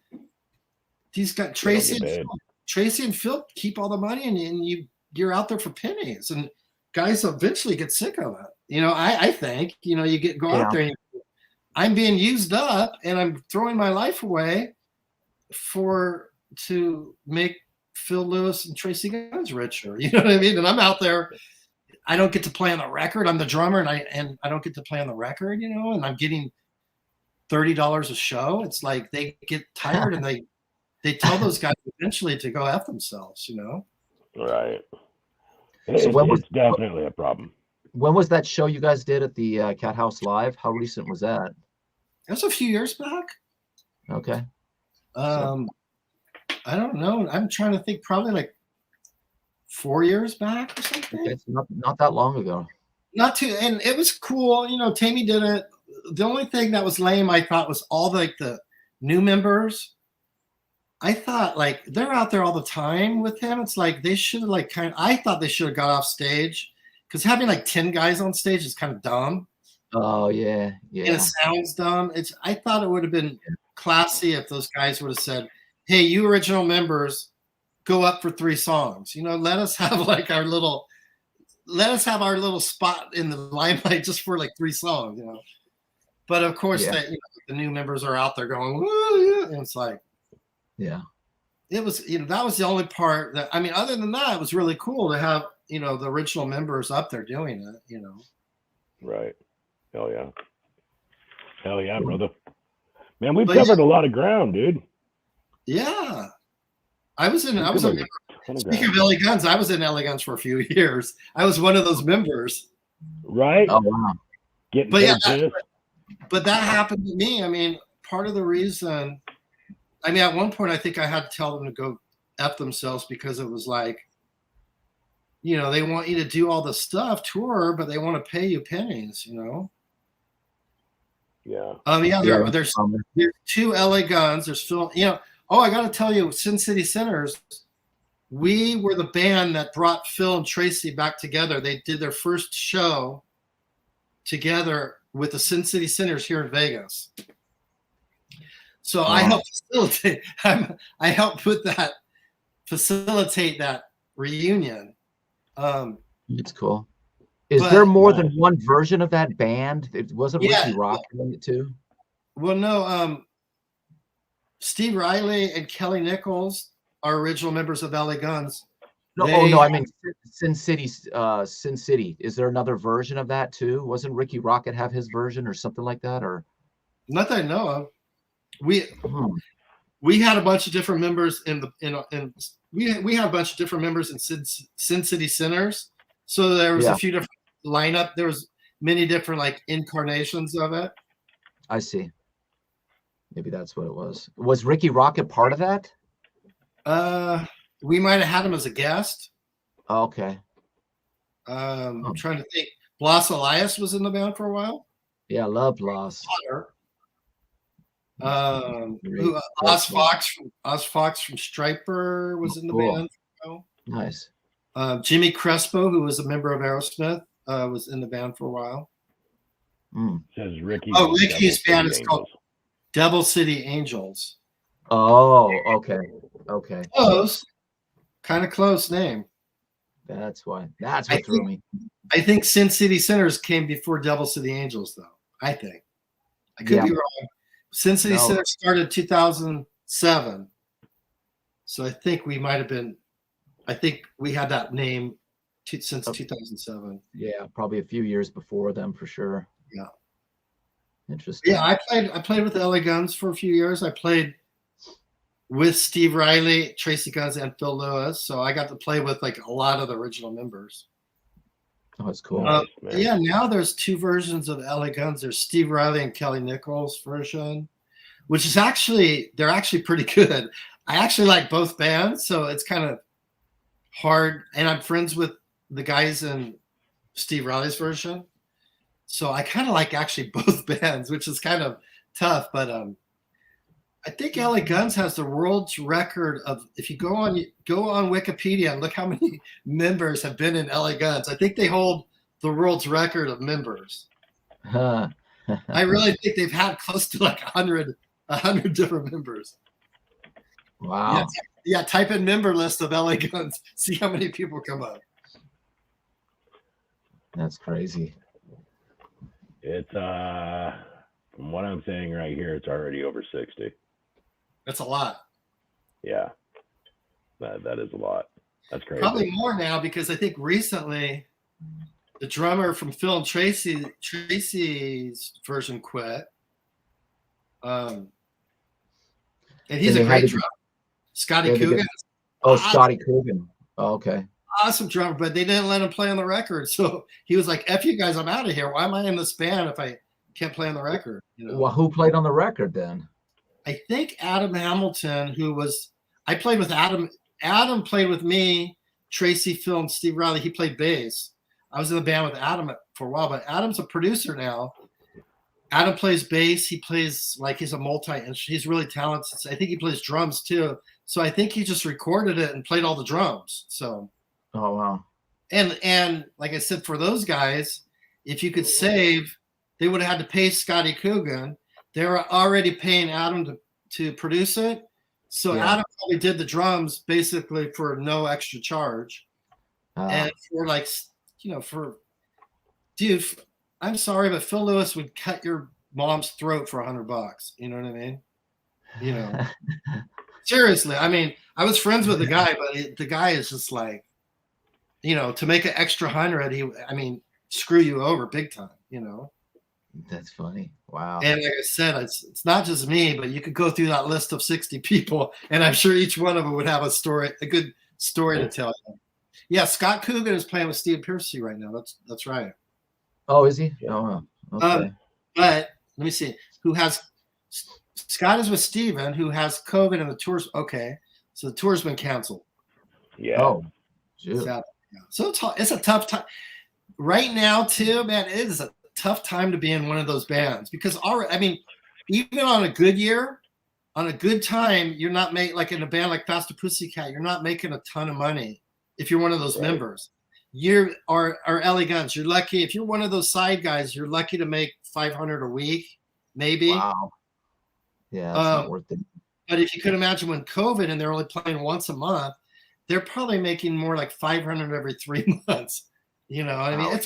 [SPEAKER 3] these guys, Tracy and Phil keep all the money and you're out there for pennies, and guys eventually get sick of it. I think, you go out there and I'm being used up and I'm throwing my life away to make Phil Lewis and Tracy Guns richer. You know what I mean? And I'm out there. I don't get to play on the record. I'm the drummer and I don't get to play on the record, and I'm getting $30 a show. It's like they get tired and they tell those guys eventually to go F themselves,
[SPEAKER 1] Right.
[SPEAKER 2] So
[SPEAKER 1] it's definitely a problem.
[SPEAKER 2] When was that show you guys did at the Cat House Live? How recent was that?
[SPEAKER 3] It was a few years back.
[SPEAKER 2] Okay.
[SPEAKER 3] I don't know. I'm trying to think, probably like 4 years back or something.
[SPEAKER 2] Okay, it's not that long ago.
[SPEAKER 3] Not too, and it was cool. Tammy did it. The only thing that was lame, I thought, was all the new members. I thought like they're out there all the time with him. It's like they should have I thought they should have got off stage, because having like 10 guys on stage is kind of dumb.
[SPEAKER 2] Oh yeah.
[SPEAKER 3] And it sounds dumb. I thought it would have been classy if those guys would have said, "Hey, you original members, go up for 3 songs. Let us have our little spot in the limelight just for like 3 songs." But of course, the new members are out there going, "Woo, yeah," and it's like, it was, that was the only part that, I mean, other than that, it was really cool to have, the original members up there doing it.
[SPEAKER 1] Right. Hell yeah, brother. Man, we've covered a lot of ground, dude.
[SPEAKER 3] Yeah. Speaking of Ellie Guns, I was in Ellie Guns for a few years. I was one of those members.
[SPEAKER 1] Right.
[SPEAKER 2] Oh wow.
[SPEAKER 3] But that happened to me. I mean, part of the reason, at one point I think I had to tell them to go F themselves, because it was like, they want you to do all the stuff, tour, but they want to pay you pennies,
[SPEAKER 1] Yeah.
[SPEAKER 3] There's 2 LA Guns. There's Phil, I got to tell you, Sin City Sinners, we were the band that brought Phil and Tracy back together. They did their first show together with the Sin City Sinners here in Vegas. So I helped facilitate that reunion.
[SPEAKER 2] It's cool. Is there more than one version of that band? It wasn't Ricky Rock in it too?
[SPEAKER 3] Well, no. Steve Riley and Kelly Nichols are original members of LA Guns.
[SPEAKER 2] No, I mean Sin City. Sin City. Is there another version of that too? Wasn't Ricky Rocket have his version or something like that? Or
[SPEAKER 3] not that I know of. We had a bunch of different members we had a bunch of different members in Sin City Sinners. So there was a few different lineup. There was many different like incarnations of it.
[SPEAKER 2] I see. Maybe that's what it was. Was Ricky Rocket part of that?
[SPEAKER 3] We might have had him as a guest.
[SPEAKER 2] Oh, okay.
[SPEAKER 3] I'm trying to think. Blas Elias was in the band for a while.
[SPEAKER 2] Yeah, I love Blas.
[SPEAKER 3] Oz Fox from Striper was in the band.
[SPEAKER 2] Nice.
[SPEAKER 3] Jimmy Crespo, who was a member of Aerosmith, was in the band for a while.
[SPEAKER 1] Says Ricky.
[SPEAKER 3] Ricky's band is called Devil City Angels.
[SPEAKER 2] Oh, okay.
[SPEAKER 3] Close. Kind of close name.
[SPEAKER 2] That's why. That's what threw me.
[SPEAKER 3] I think Sin City Sinners came before Devil City Angels, though. I think. I could be wrong. Sin City Sinners started 2007. So I think we might have been, we had that name since 2007.
[SPEAKER 2] Yeah, probably a few years before them for sure.
[SPEAKER 3] Yeah.
[SPEAKER 2] Interesting.
[SPEAKER 3] Yeah, I played with LA Guns for a few years. I played with Steve Riley, Tracy Guns, and Phil Lewis. So I got to play with like a lot of the original members.
[SPEAKER 2] Oh, that's cool.
[SPEAKER 3] Now there's 2 versions of LA Guns. There's Steve Riley and Kelly Nichols version, which is they're actually pretty good. I actually like both bands, so it's kind of hard. And I'm friends with the guys in Steve Riley's version. So I kind of like actually both bands, which is kind of tough. But I think Ellie Guns has the world's record of, if you go on Wikipedia and look how many members have been in Ellie Guns. I think they hold the world's record of members. I really think they've had close to like 100 different members.
[SPEAKER 2] Wow.
[SPEAKER 3] Yeah, type in member list of Ellie Guns. See how many people come up.
[SPEAKER 2] That's crazy.
[SPEAKER 1] It's from what I'm saying right here, it's already over 60.
[SPEAKER 3] That's a lot.
[SPEAKER 1] Yeah, that is a lot. That's crazy.
[SPEAKER 3] Probably more now, because I think recently the drummer from Phil and Tracy's version quit. And he's a great drummer. Scotty Coogan.
[SPEAKER 2] Oh, Scotty Coogan. Oh, okay.
[SPEAKER 3] Awesome drummer, but they didn't let him play on the record. So he was like, F you guys, I'm out of here. Why am I in this band if I can't play on the record? You know?
[SPEAKER 2] Well, who played on the record then?
[SPEAKER 3] I think Adam Hamilton, I played with Adam. Adam played with me, Tracy, Phil, and Steve Riley. He played bass. I was in the band with Adam for a while, but Adam's a producer now. Adam plays bass. He plays he's a he's really talented. I think he plays drums too. So I think he just recorded it and played all the drums. So.
[SPEAKER 2] Oh, wow.
[SPEAKER 3] And like I said, for those guys, if you could save, they would have had to pay Scotty Coogan. They were already paying Adam to produce it. So yeah. Adam probably did the drums basically for no extra charge. And for dude, I'm sorry, but Phil Lewis would cut your mom's throat for $100. You know what I mean? You know, seriously. I mean, I was friends with the guy, but the guy is just like, you know, to make an extra 100, screw you over big time, you know.
[SPEAKER 2] That's funny. Wow.
[SPEAKER 3] And like I said, it's not just me, but you could go through that list of 60 people, and I'm sure each one of them would have a good story to tell you. Yeah, Scott Coogan is playing with Steve Piercy right now. That's right.
[SPEAKER 2] Oh, is he? Oh, okay.
[SPEAKER 3] But let me see. Scott is with Steven, who has COVID, and the tour's okay. So the tour's been canceled.
[SPEAKER 2] Yeah. Oh, shoot.
[SPEAKER 3] So it's a tough time right now too, man. It is a tough time to be in one of those bands, because even on a good year, on a good time, you're not like in a band like Faster Pussycat, you're not making a ton of money if you're one of those members. Or Ellie Guns, you're lucky if you're one of those side guys. You're lucky to make $500 a week, maybe.
[SPEAKER 2] Wow. Yeah, that's not worth it.
[SPEAKER 3] But if you could imagine when COVID and they're only playing once a month, they're probably making more like 500 every 3 months. You know, I mean,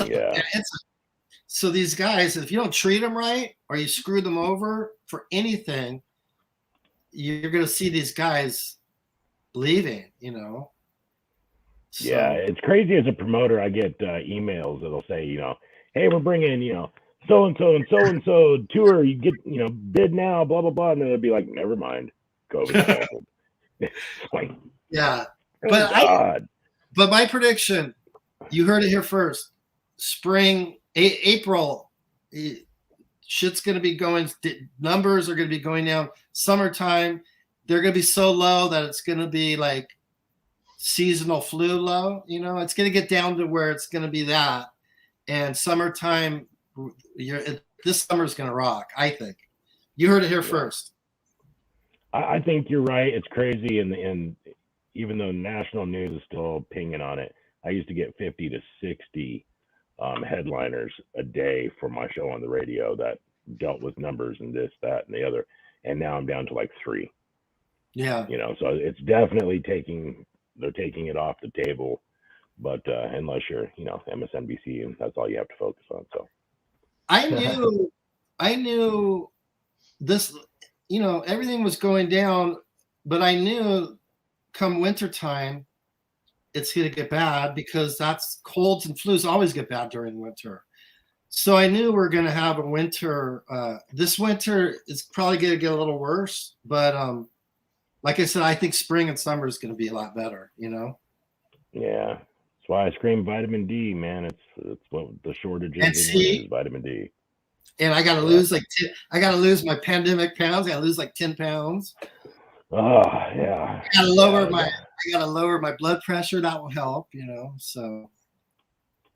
[SPEAKER 3] so these guys, if you don't treat them right or you screw them over for anything, you're going to see these guys leaving, you know. So,
[SPEAKER 1] yeah, it's crazy. As a promoter, I get emails that'll say, you know, hey, we're bringing, you know, so-and-so and so-and-so tour. You get, you know, bid now, blah, blah, blah. And then it'll be like, never mind. COVID canceled. Like,
[SPEAKER 3] yeah. But my prediction, you heard it here first. Spring, April, shit's going to be going. Numbers are going to be going down. Summertime, they're going to be so low that it's going to be like seasonal flu low. You know, it's going to get down to where it's going to be that. And summertime, this summer is going to rock. I think you heard it here first.
[SPEAKER 1] I think you're right. It's crazy, and even though national news is still pinging on it, I used to get 50 to 60 headliners a day for my show on the radio that dealt with numbers and this, that, and the other. And now I'm down to like 3.
[SPEAKER 3] Yeah.
[SPEAKER 1] You know, so it's definitely they're taking it off the table. But unless you're, you know, MSNBC, and that's all you have to focus on. So
[SPEAKER 3] I knew this, you know, everything was going down, but I knew come wintertime, it's going to get bad, because that's colds and flus always get bad during winter. So I knew we're going to have a winter. This winter is probably going to get a little worse, but like I said, I think spring and summer is going to be a lot better, you know?
[SPEAKER 1] Yeah. That's why I scream vitamin D, man. It's what the shortage is vitamin D.
[SPEAKER 3] And I got to lose my pandemic pounds. I got to lose like 10 pounds.
[SPEAKER 1] Oh, yeah.
[SPEAKER 3] I gotta lower my blood pressure. That will help, you know. So,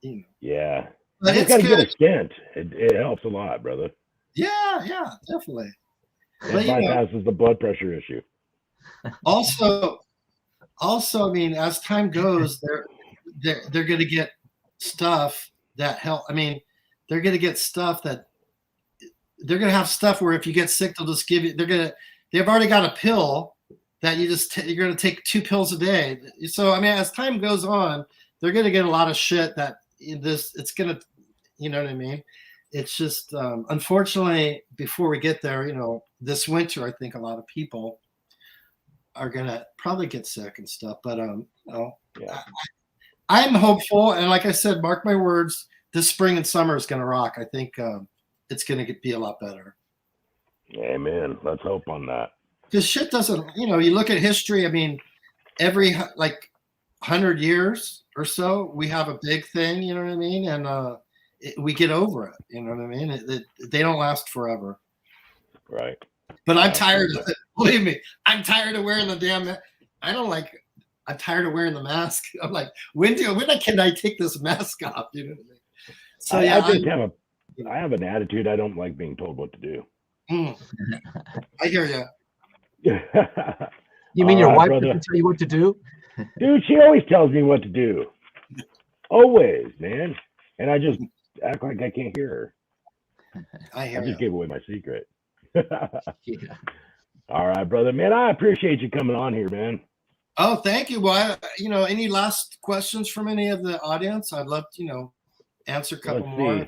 [SPEAKER 3] you know.
[SPEAKER 1] Yeah.
[SPEAKER 3] But
[SPEAKER 1] You
[SPEAKER 3] it's
[SPEAKER 1] got to get
[SPEAKER 3] good.
[SPEAKER 1] a stent. It helps a lot, brother.
[SPEAKER 3] Yeah, definitely.
[SPEAKER 1] It
[SPEAKER 3] But,
[SPEAKER 1] bypasses the blood pressure issue.
[SPEAKER 3] also, I mean, as time goes, they're going to get stuff that help. I mean, they're going to get stuff that they're going to have stuff where if you get sick, they'll just give you. They've already got a pill that you're going to take 2 pills a day. So I mean, as time goes on, they're going to get a lot of shit that it's going to, you know what I mean? It's just unfortunately before we get there, this winter, I think a lot of people are gonna probably get sick and stuff. But
[SPEAKER 1] Yeah.
[SPEAKER 3] I'm hopeful, and like I said, mark my words, this spring and summer is gonna rock. I think it's gonna be a lot better.
[SPEAKER 1] Amen. Let's hope on that.
[SPEAKER 3] Because shit doesn't, you look at history. I mean, every 100 years or so, we have a big thing. You know what I mean? And we get over it. You know what I mean? They don't last forever.
[SPEAKER 1] Right.
[SPEAKER 3] But I'm tired of it. Believe me, I'm tired of wearing the damn. I'm tired of wearing the mask. I'm like, when can I take this mask off? You know what I mean? So
[SPEAKER 1] I
[SPEAKER 3] yeah,
[SPEAKER 1] just I have an attitude. I don't like being told what to do.
[SPEAKER 3] I hear you.
[SPEAKER 2] You mean your wife
[SPEAKER 1] brother.
[SPEAKER 2] doesn't tell you what to do?
[SPEAKER 1] Dude, she always tells me what to do. Always, man. And I just act like I can't hear her.
[SPEAKER 3] I hear
[SPEAKER 1] I just
[SPEAKER 3] you.
[SPEAKER 1] gave away my secret.
[SPEAKER 2] Yeah.
[SPEAKER 1] All right, brother. Man, I appreciate you coming on here, man.
[SPEAKER 3] Oh, thank you. Well, any last questions from any of the audience? I'd love to, answer a couple more.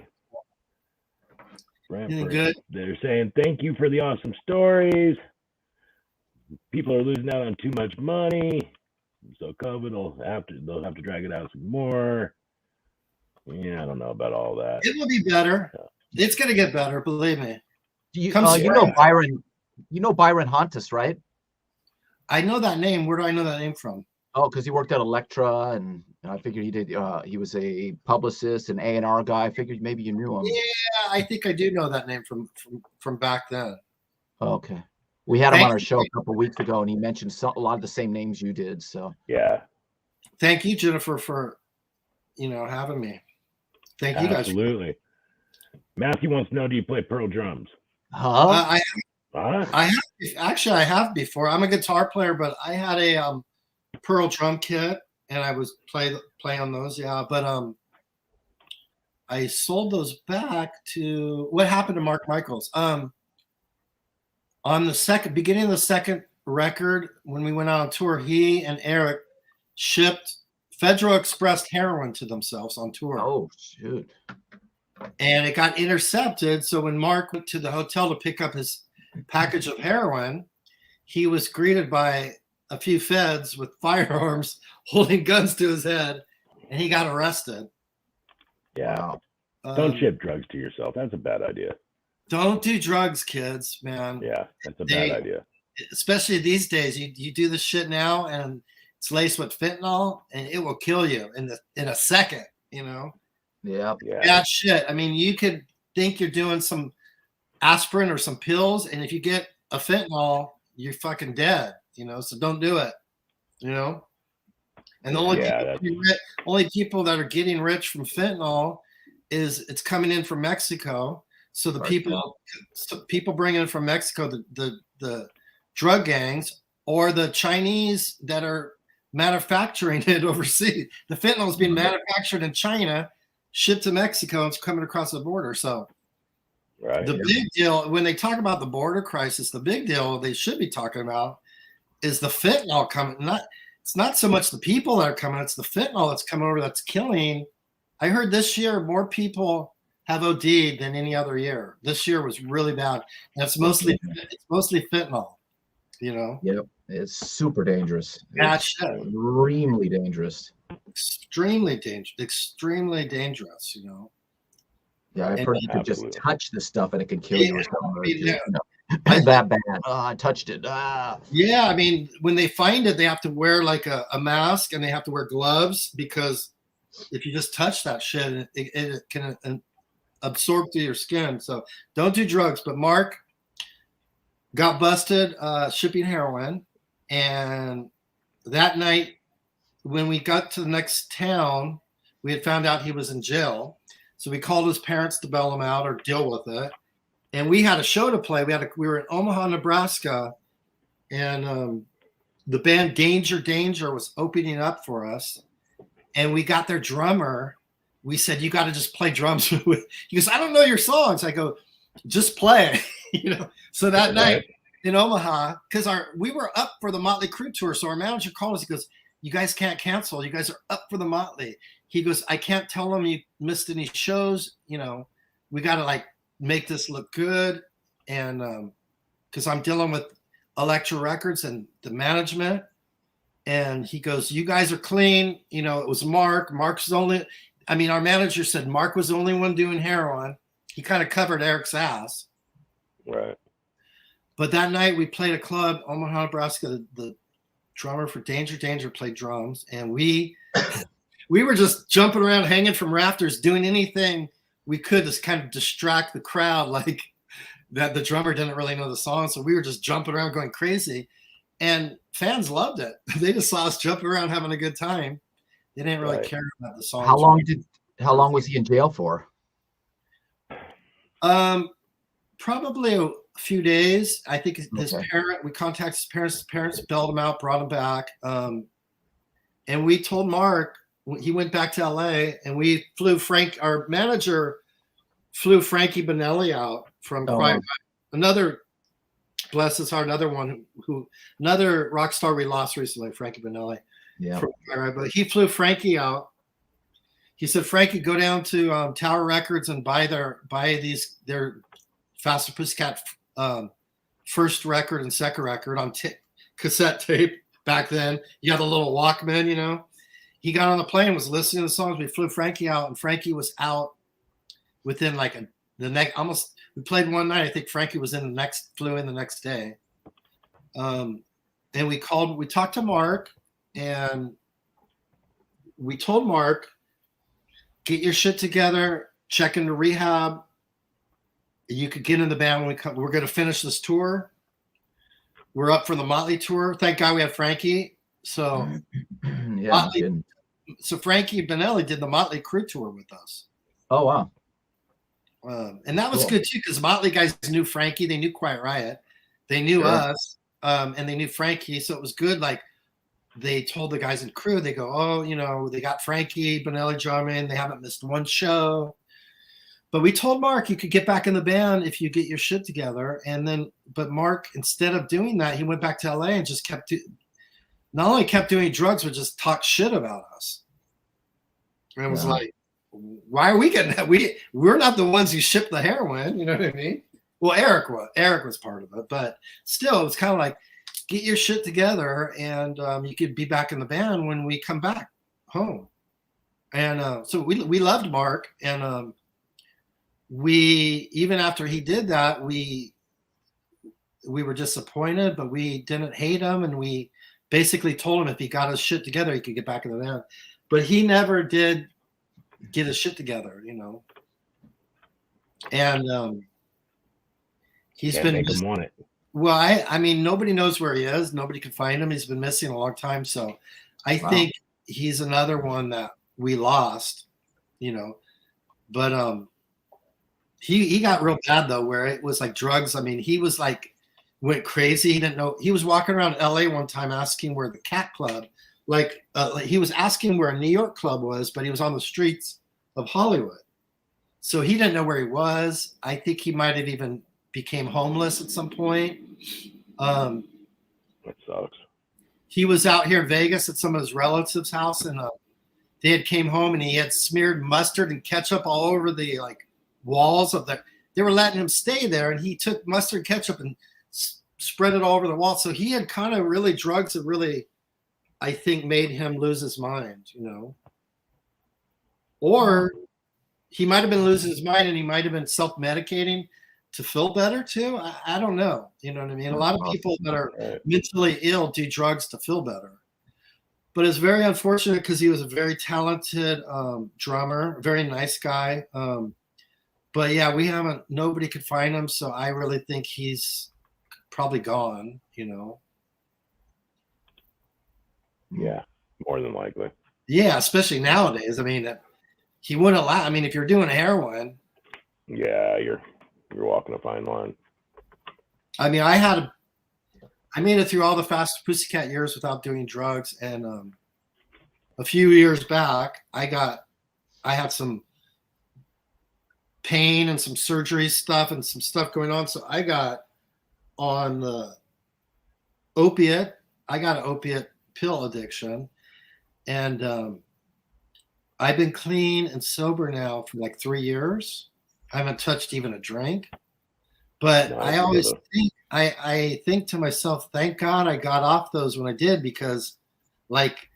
[SPEAKER 1] Brent,
[SPEAKER 3] Good?
[SPEAKER 1] they're saying thank you for the awesome stories. People are losing out on too much money, so COVID they'll have to drag it out some more. Yeah, I don't know about all that.
[SPEAKER 3] It will be better. It's gonna get better, believe me.
[SPEAKER 2] You know Byron Hontus, right?
[SPEAKER 3] I know that name. Where do I know that name from?
[SPEAKER 2] Oh, because he worked at Elektra, and I figured he did. He was a publicist and A&R guy. I figured maybe you knew him.
[SPEAKER 3] Yeah, I think I do know that name from back then.
[SPEAKER 2] Okay, we had him on our show a couple of weeks ago, and he mentioned a lot of the same names you did. So
[SPEAKER 1] yeah,
[SPEAKER 3] thank you, Jennifer, for having me. Thank you guys.
[SPEAKER 1] Absolutely. Matthew wants to know: do you play Pearl drums?
[SPEAKER 3] I have before. I'm a guitar player, but I had a Pearl drum kit, and I was play on those. Yeah, but I sold those back to what happened to Mark Michaels. On the beginning of the second record, when we went out on tour, he and Eric shipped Federal Express heroin to themselves on tour.
[SPEAKER 2] Oh shoot!
[SPEAKER 3] And it got intercepted. So when Mark went to the hotel to pick up his package of heroin, he was greeted by a few feds with firearms holding guns to his head, and he got arrested.
[SPEAKER 1] Yeah. Don't ship drugs to yourself. That's a bad idea.
[SPEAKER 3] Don't do drugs, kids, man.
[SPEAKER 1] Yeah, that's a bad idea.
[SPEAKER 3] Especially these days. You do this shit now, and it's laced with fentanyl, and it will kill you in a second,
[SPEAKER 2] Yeah.
[SPEAKER 3] Bad shit. I mean, you could think you're doing some aspirin or some pills, and if you get a fentanyl, you're fucking dead, so don't do it, and the only people that are getting rich from fentanyl is it's coming in from Mexico. So the people bring in from Mexico, the drug gangs, or the Chinese that are manufacturing it overseas. The fentanyl is being manufactured in China, shipped to Mexico, it's coming across the border. So the big deal, when they talk about the border crisis, the big deal they should be talking about is the fentanyl coming. It's not so much the people that are coming, it's the fentanyl that's coming over that's killing. I heard this year more people have OD'd than any other year. This year was really bad. And it's mostly fentanyl,
[SPEAKER 2] Yep. It's super dangerous.
[SPEAKER 3] Extremely
[SPEAKER 2] dangerous.
[SPEAKER 3] Extremely dangerous,
[SPEAKER 2] Yeah, I've heard you could just touch this stuff and it can kill you or something. That bad. Oh, I touched it.
[SPEAKER 3] Yeah, I mean, when they find it, they have to wear like a mask, and they have to wear gloves, because if you just touch that shit, it can absorb through your skin. So don't do drugs. But Mark got busted shipping heroin, and that night when we got to the next town, we had found out he was in jail. So we called his parents to bail him out or deal with it. And we had a show to play. We were in Omaha, Nebraska, and the band Danger Danger was opening up for us. And we got their drummer. We said, "You got to just play drums." He goes, "I don't know your songs." I go, "Just play." So that night in Omaha, because we were up for the Motley Crue tour. So our manager called us. He goes, "You guys can't cancel. You guys are up for the Motley." He goes, "I can't tell them you missed any shows. We got to like make this look good." And because I'm dealing with Elektra Records and the management. And he goes, "You guys are clean." It was Mark. Our manager said Mark was the only one doing heroin. He kind of covered Eric's ass.
[SPEAKER 1] Right.
[SPEAKER 3] But that night we played a club, Omaha, Nebraska. The drummer for Danger Danger played drums. And we were just jumping around, hanging from rafters, doing anything we could to kind of distract the crowd. Like that the drummer didn't really know the song. So we were just jumping around going crazy. And fans loved it. They just saw us jumping around having a good time. They didn't really care about the song.
[SPEAKER 2] How long was he in jail for?
[SPEAKER 3] Probably a few days. I think we contacted his parents bailed him out, brought him back. And we told Mark, he went back to LA, and we flew our manager flew Frankie Bonelli out from another, bless his heart, another one another rock star we lost recently, Frankie Bonelli.
[SPEAKER 2] Yeah.
[SPEAKER 3] But he flew Frankie out. He said, "Frankie, go down to Tower Records and buy their Faster Pussycat first record and second record on cassette tape back then. You had a little Walkman, He got on the plane, was listening to the songs. We flew Frankie out, and Frankie was out within we played one night. I think Frankie was flew in the next day. And we talked to Mark, and we told Mark, "Get your shit together, check into rehab. You could get in the band when we come. We're going to finish this tour. We're up for the Motley tour. Thank God we have Frankie." So, so Frankie Bonelli did the Motley Crue tour with us.
[SPEAKER 2] Oh, wow.
[SPEAKER 3] And that was good too, because Motley guys knew Frankie. They knew Quiet Riot. They knew us, and they knew Frankie. So it was good. Like they told the guys in Crue, they go, "Oh, they got Frankie Bonelli drumming. They haven't missed one show." But we told Mark you could get back in the band if you get your shit together. But Mark, instead of doing that, he went back to LA and just not only kept doing drugs, but just talked shit about us. And it was like, why are we getting that? We're not the ones who shipped the heroin. You know what I mean? Well, Eric was part of it, but still, it was kind of like, get your shit together, and you could be back in the band when we come back home. And so we loved Mark, and we, even after he did that, we were disappointed, but we didn't hate him, and we basically told him if he got his shit together, he could get back in the band. But he never did get his shit together, And he's been
[SPEAKER 1] make him want it.
[SPEAKER 3] Well, I mean, nobody knows where he is. Nobody can find him. He's been missing a long time. So I think he's another one that we lost, But he got real bad, though, where it was like drugs. I mean, he was like, went crazy. He didn't know. He was walking around LA one time asking where the Cat Club, he was asking where a New York club was, but he was on the streets of Hollywood. So he didn't know where he was. I think he might have even became homeless at some point.
[SPEAKER 1] That sucks.
[SPEAKER 3] He was out here in Vegas at some of his relatives' house, and they had came home, and he had smeared mustard and ketchup all over the walls of they were letting him stay there, and he took mustard and ketchup and spread it all over the wall. So he had kind of really drugs that really, I think, made him lose his mind, Or he might have been losing his mind, and he might have been self-medicating to feel better too. I don't know. You know what I mean? A lot of people that are mentally ill do drugs to feel better. But it's very unfortunate because he was a very talented drummer, very nice guy. But yeah, nobody could find him. So I really think he's probably gone,
[SPEAKER 1] Yeah, more than likely.
[SPEAKER 3] Yeah, especially nowadays. I mean, he wouldn't allow. I mean, if you're doing heroin,
[SPEAKER 1] Yeah, you're walking a fine line.
[SPEAKER 3] I mean, I made it through all the fast Pussycat years without doing drugs, and a few years back, I had some pain and some surgery stuff and some stuff going on, so I got on the opiate. I got an opiate pill addiction, and I've been clean and sober now for like 3 years. I haven't touched even a drink. But I always think, I think to myself, thank God I got off those when I did, because like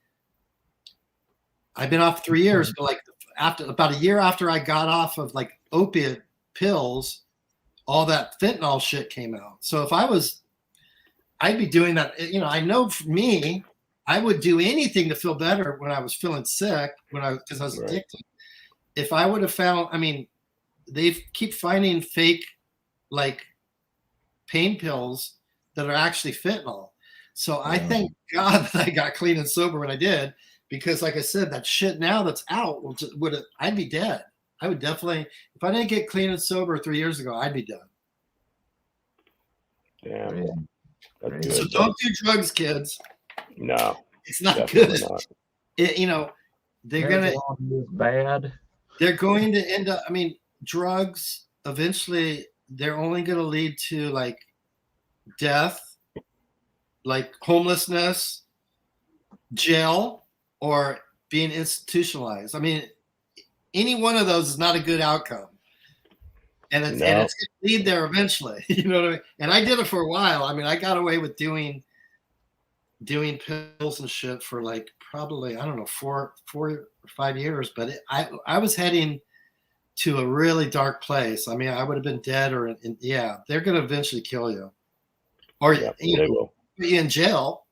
[SPEAKER 3] I've been off 3 years, but like after about a year after I got off of like opiate pills, all that fentanyl shit came out. So if I'd be doing that. You know, I know for me, I would do anything to feel better when I was feeling sick, because I was addicted. If I would have found, I mean, they keep finding fake like pain pills that are actually fentanyl. So I thank God that I got clean and sober when I did, because like I said, that shit now that's out I'd be dead. I would definitely, if I didn't get clean and sober 3 years ago, I'd be done.
[SPEAKER 1] Damn. That's good.
[SPEAKER 3] So don't do drugs, kids.
[SPEAKER 1] No,
[SPEAKER 3] it's not good.
[SPEAKER 1] Not.
[SPEAKER 3] You know, they're
[SPEAKER 2] bad.
[SPEAKER 3] They're going to end up. I mean, drugs eventually they're only going to lead to like death, like homelessness, jail, or being institutionalized. I mean, any one of those is not a good outcome. And it's going to lead there eventually. You know what I mean? And I did it for a while. I mean, I got away with doing pills and shit for like probably, I don't know, 4 or 5 years. But I was heading to a really dark place. I mean, I would have been dead, or they're going to eventually kill you, or you know, put you in jail.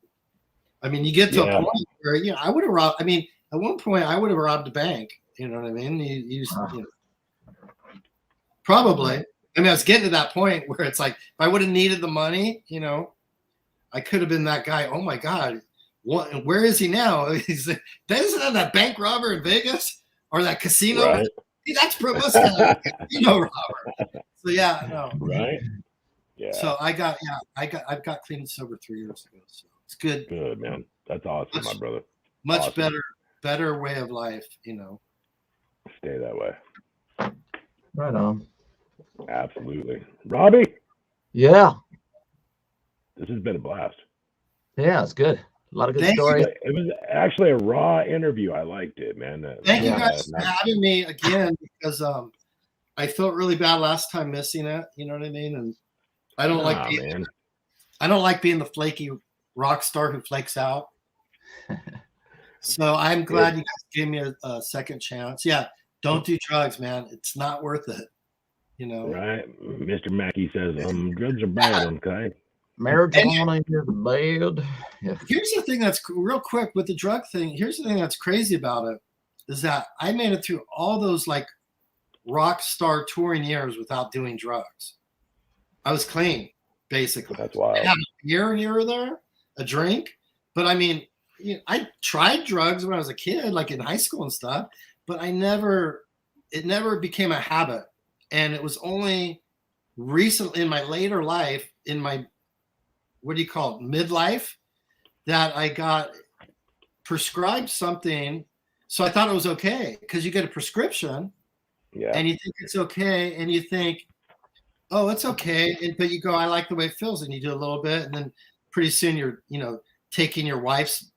[SPEAKER 3] I mean, you get to a point where I would have robbed. I mean, at one point, I would have robbed a bank. You know what I mean? You know, probably. I mean, I was getting to that point where it's like, if I would have needed the money, you know, I could have been that guy. Oh my God, where is he now? Isn't that bank robber in Vegas or that casino?
[SPEAKER 1] Right.
[SPEAKER 3] That's Brent Muscat, casino robber. So no.
[SPEAKER 1] Right. Yeah.
[SPEAKER 3] So I've got clean and sober 3 years ago. So it's good.
[SPEAKER 1] Good, man. That's awesome, my brother.
[SPEAKER 3] Much better way of life, you know.
[SPEAKER 1] Stay that way.
[SPEAKER 2] Right on.
[SPEAKER 1] Absolutely. Robbie?
[SPEAKER 2] Yeah.
[SPEAKER 1] This has been a blast.
[SPEAKER 2] Yeah, it's good. A lot of good stories.
[SPEAKER 1] It was actually a raw interview. I liked it, man.
[SPEAKER 3] Thank you guys for having me again, because I felt really bad last time missing it. You know what I mean? And I don't like being the flaky rock star who flakes out. So I'm glad you guys gave me a second chance. Yeah, don't do drugs, man. It's not worth it. You know. Right.
[SPEAKER 1] Mr. Mackey says drugs are bad, okay?
[SPEAKER 2] Marijuana is bad. Yeah.
[SPEAKER 3] Here's the thing that's real quick with the drug thing. Here's the thing that's crazy about it is that I made it through all those like rock star touring years without doing drugs. I was clean, basically.
[SPEAKER 1] That's wild.
[SPEAKER 3] I had a beer here or there, a drink, but I mean, I tried drugs when I was a kid, like in high school and stuff, but it never became a habit. And it was only recently in my later life, in my, what do you call it, midlife, that I got prescribed something. So I thought it was okay, because you get a prescription and you think it's okay, and you think, oh, it's okay. But you go, I like the way it feels. And you do a little bit. And then pretty soon you're, taking your wife's,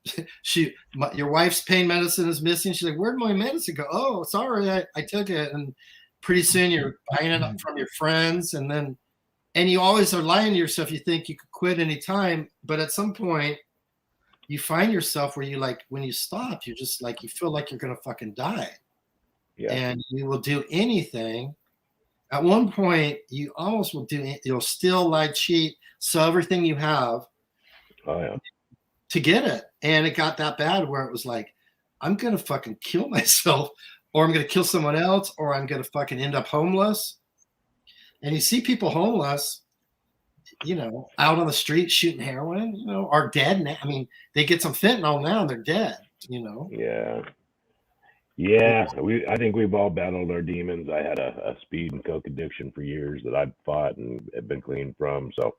[SPEAKER 3] your wife's pain medicine is missing. She's like, where'd my medicine go? Oh, sorry, I took it. And pretty soon you're buying it up from your friends. And you always are lying to yourself. You think you could quit anytime. But at some point you find yourself where you like, when you stop, you're just like, you feel like you're going to fucking die. Yeah. And you will do anything. At one point, you almost will do it. You'll steal, lie, cheat, sell everything you have to get it. And it got that bad where it was like, I'm going to fucking kill myself, or I'm going to kill someone else, or I'm going to fucking end up homeless. And you see people homeless, out on the street shooting heroin, are dead now. I mean, they get some fentanyl now and they're dead,
[SPEAKER 1] Yeah. Yeah, I think we've all battled our demons. I had a speed and coke addiction for years that I've fought and have been clean from. So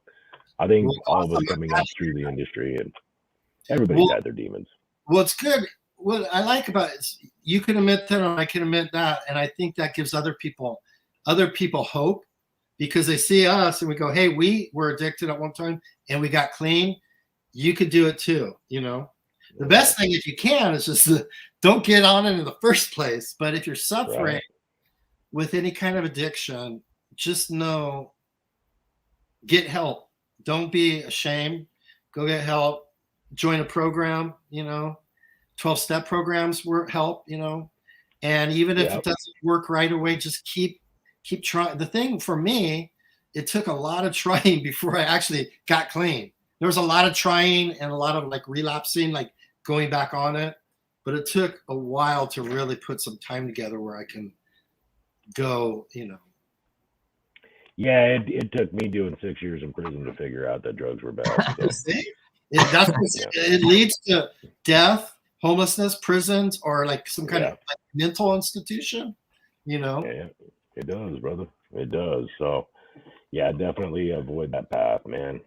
[SPEAKER 1] I think
[SPEAKER 3] Well,
[SPEAKER 1] all of us
[SPEAKER 3] awesome.
[SPEAKER 1] coming up through the industry and everybody's had their demons.
[SPEAKER 3] Well, it's good. What I like about it is you can admit that, and I can admit that, and I think that gives other people hope because they see us and we go, "Hey, we were addicted at one time and we got clean. You could do it too." You know, the best thing if you can is just don't get on it in the first place. But if you're suffering with any kind of addiction, just know, get help. Don't be ashamed. Go get help. Join a program. 12-step programs help, and even if it doesn't work right away, just keep trying. The thing for me, it took a lot of trying before I actually got clean. There was a lot of trying and a lot of like relapsing, like going back on it, but it took a while to really put some time together where I can go,
[SPEAKER 1] Yeah, it took me doing 6 years in prison to figure out that drugs were bad. So.
[SPEAKER 3] It leads to death, homelessness, prisons, or like some kind of like mental institution,
[SPEAKER 1] Yeah, it does, brother. It does. So, yeah, definitely avoid that path, man.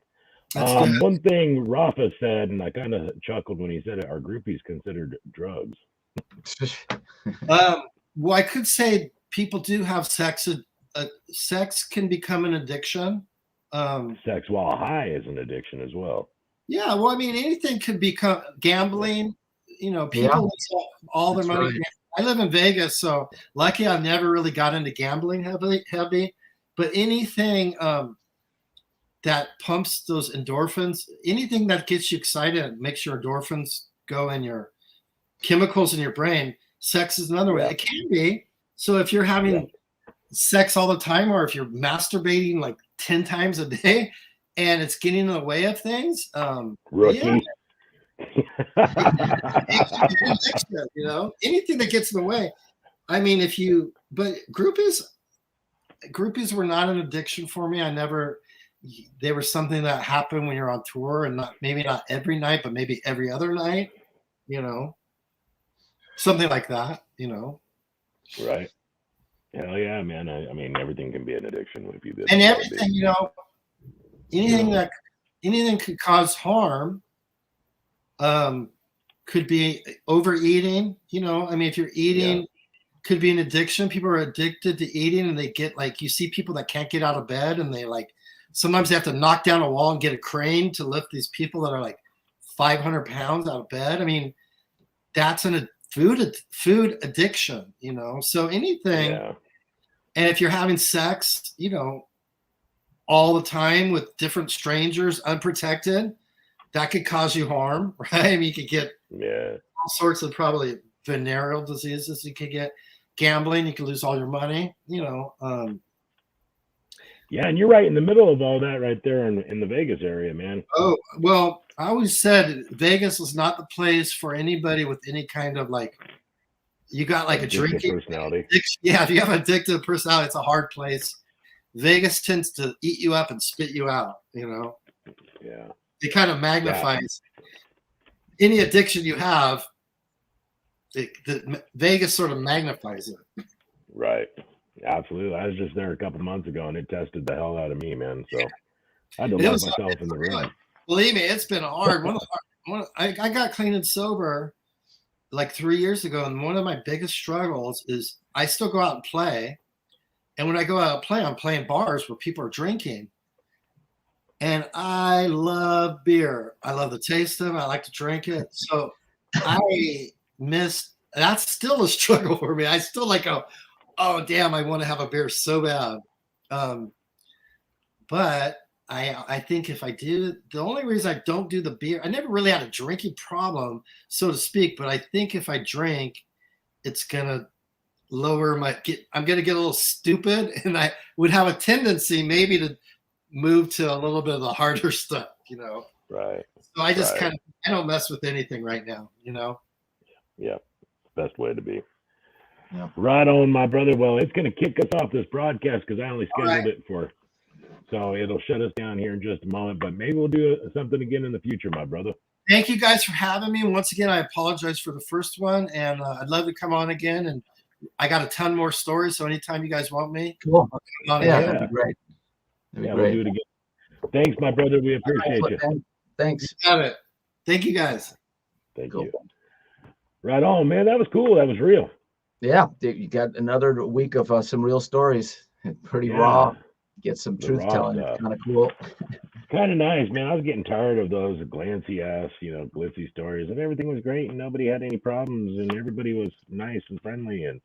[SPEAKER 1] One thing Rafa said, and I kind of chuckled when he said it, are groupies considered drugs?
[SPEAKER 3] Well, I could say people do have sex. Sex can become an addiction.
[SPEAKER 1] Sex while high is an addiction as well.
[SPEAKER 3] Yeah, well, I mean, anything could become gambling. People lose all their money. Right. I live in Vegas, so lucky I've never really got into gambling heavy. But anything that pumps those endorphins, anything that gets you excited, makes your endorphins go in your chemicals in your brain. Sex is another way. It can be. So if you're having sex all the time, or if you're masturbating like 10 times a day, and it's getting in the way of things,
[SPEAKER 1] rookie.
[SPEAKER 3] Anything that gets in the way. I mean, but groupies were not an addiction for me. They were something that happened when you're on tour, and maybe not every night, but maybe every other night, something like that,
[SPEAKER 1] Right. Hell yeah, man. I mean, everything can be an addiction if you did.
[SPEAKER 3] And everything, anything could cause harm. Could be overeating. I mean, if you're eating, could be an addiction. People are addicted to eating, and they get like, you see people that can't get out of bed, and they like sometimes they have to knock down a wall and get a crane to lift these people that are like 500 pounds out of bed. I mean, that's a food addiction. So anything. Yeah. And if you're having sex, all the time with different strangers, unprotected, that could cause you harm, right? I mean, you could get all sorts of probably venereal diseases. You could get gambling. You could lose all your money,
[SPEAKER 1] Yeah, and you're right in the middle of all that right there in the Vegas area, man.
[SPEAKER 3] Oh, well, I always said Vegas is not the place for anybody with any kind of like, you got like a drinking
[SPEAKER 1] personality.
[SPEAKER 3] Yeah, if you have an addictive personality, it's a hard place. Vegas tends to eat you up and spit you out, Yeah. It kind of magnifies any addiction you have. Vegas sort of magnifies it.
[SPEAKER 1] Right. Absolutely. I was just there a couple months ago, and it tested the hell out of me, man. So I had to lock myself in the room.
[SPEAKER 3] Believe me, it's been hard. I got clean and sober like 3 years ago, and one of my biggest struggles is I still go out and play. And when I go out and play, I'm playing bars where people are drinking. And I love beer. I love the taste of it. I like to drink it. So that's still a struggle for me. I still like oh damn, I want to have a beer so bad. But I think if I do, the only reason I don't do the beer, I never really had a drinking problem, so to speak. But I think if I drink, it's gonna lower I'm gonna get a little stupid, and I would have a tendency maybe to move to a little bit of the harder stuff,
[SPEAKER 1] Right.
[SPEAKER 3] So I just I don't mess with anything right now,
[SPEAKER 1] Yeah. Best way to be.
[SPEAKER 2] Yeah.
[SPEAKER 1] Right on, my brother. Well, it's going to kick us off this broadcast because I only scheduled it for So it'll shut us down here in just a moment, but maybe we'll do something again in the future, my brother.
[SPEAKER 3] Thank you guys for having me. Once again, I apologize for the first one, and I'd love to come on again. And I got a ton more stories, so anytime you guys want me,
[SPEAKER 2] Cool.
[SPEAKER 3] I'll come on
[SPEAKER 2] Yeah,
[SPEAKER 3] again.
[SPEAKER 2] that'd be great. That'd be
[SPEAKER 1] We'll
[SPEAKER 2] great.
[SPEAKER 1] do it again. Thanks, my brother. We appreciate you.
[SPEAKER 2] Thanks.
[SPEAKER 3] Got it. Thank you guys.
[SPEAKER 1] Thank
[SPEAKER 2] Cool.
[SPEAKER 1] you. Right on, man. That was cool. That was real.
[SPEAKER 2] Yeah, you got another week of some real stories. Pretty raw. Get some
[SPEAKER 1] The
[SPEAKER 2] truth
[SPEAKER 1] raw
[SPEAKER 2] telling.
[SPEAKER 1] stuff.
[SPEAKER 2] It's kind of cool.
[SPEAKER 1] Kind of nice, man. I was getting tired of those glancy ass, glitzy stories, and everything was great, and nobody had any problems, and everybody was nice and friendly, and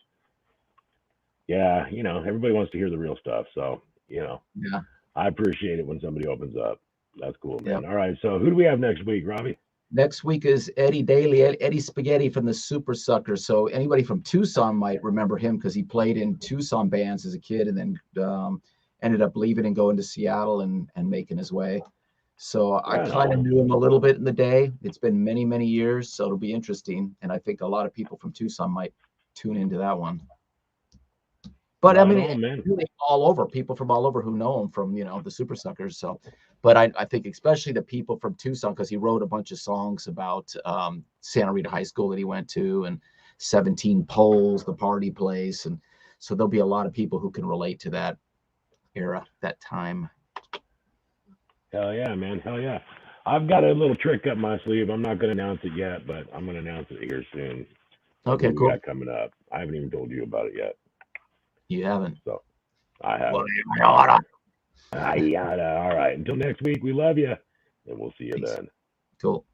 [SPEAKER 1] yeah, everybody wants to hear the real stuff. So,
[SPEAKER 2] Yeah.
[SPEAKER 1] I appreciate it when somebody opens up. That's cool, man.
[SPEAKER 2] Yeah.
[SPEAKER 1] All right, so who do we have next week, Robbie?
[SPEAKER 2] Next week is Eddie Daly, Eddie Spaghetti from the Super Suckers. So anybody from Tucson might remember him because he played in Tucson bands as a kid and then ended up leaving and going to Seattle and making his way. So I kind of knew him a little bit in the day. It's been many, many years, so it'll be interesting. And I think a lot of people from Tucson might tune into that one. But I mean, really all over, people from all over who know him from, the Super Suckers. So, but I think especially the people from Tucson, because he wrote a bunch of songs about Santa Rita High School that he went to and 17 Poles, the party place. And so there'll be a lot of people who can relate to that era, that time.
[SPEAKER 1] Hell yeah, man. Hell yeah. I've got a little trick up my sleeve. I'm not going to announce it yet, but I'm going to announce it here soon.
[SPEAKER 2] Okay, cool.
[SPEAKER 1] We got coming up. I haven't even told you about it yet.
[SPEAKER 2] You haven't?
[SPEAKER 1] So I haven't.
[SPEAKER 2] Well,
[SPEAKER 1] All right. Until next week, we love you, and we'll see you then.
[SPEAKER 2] Cool.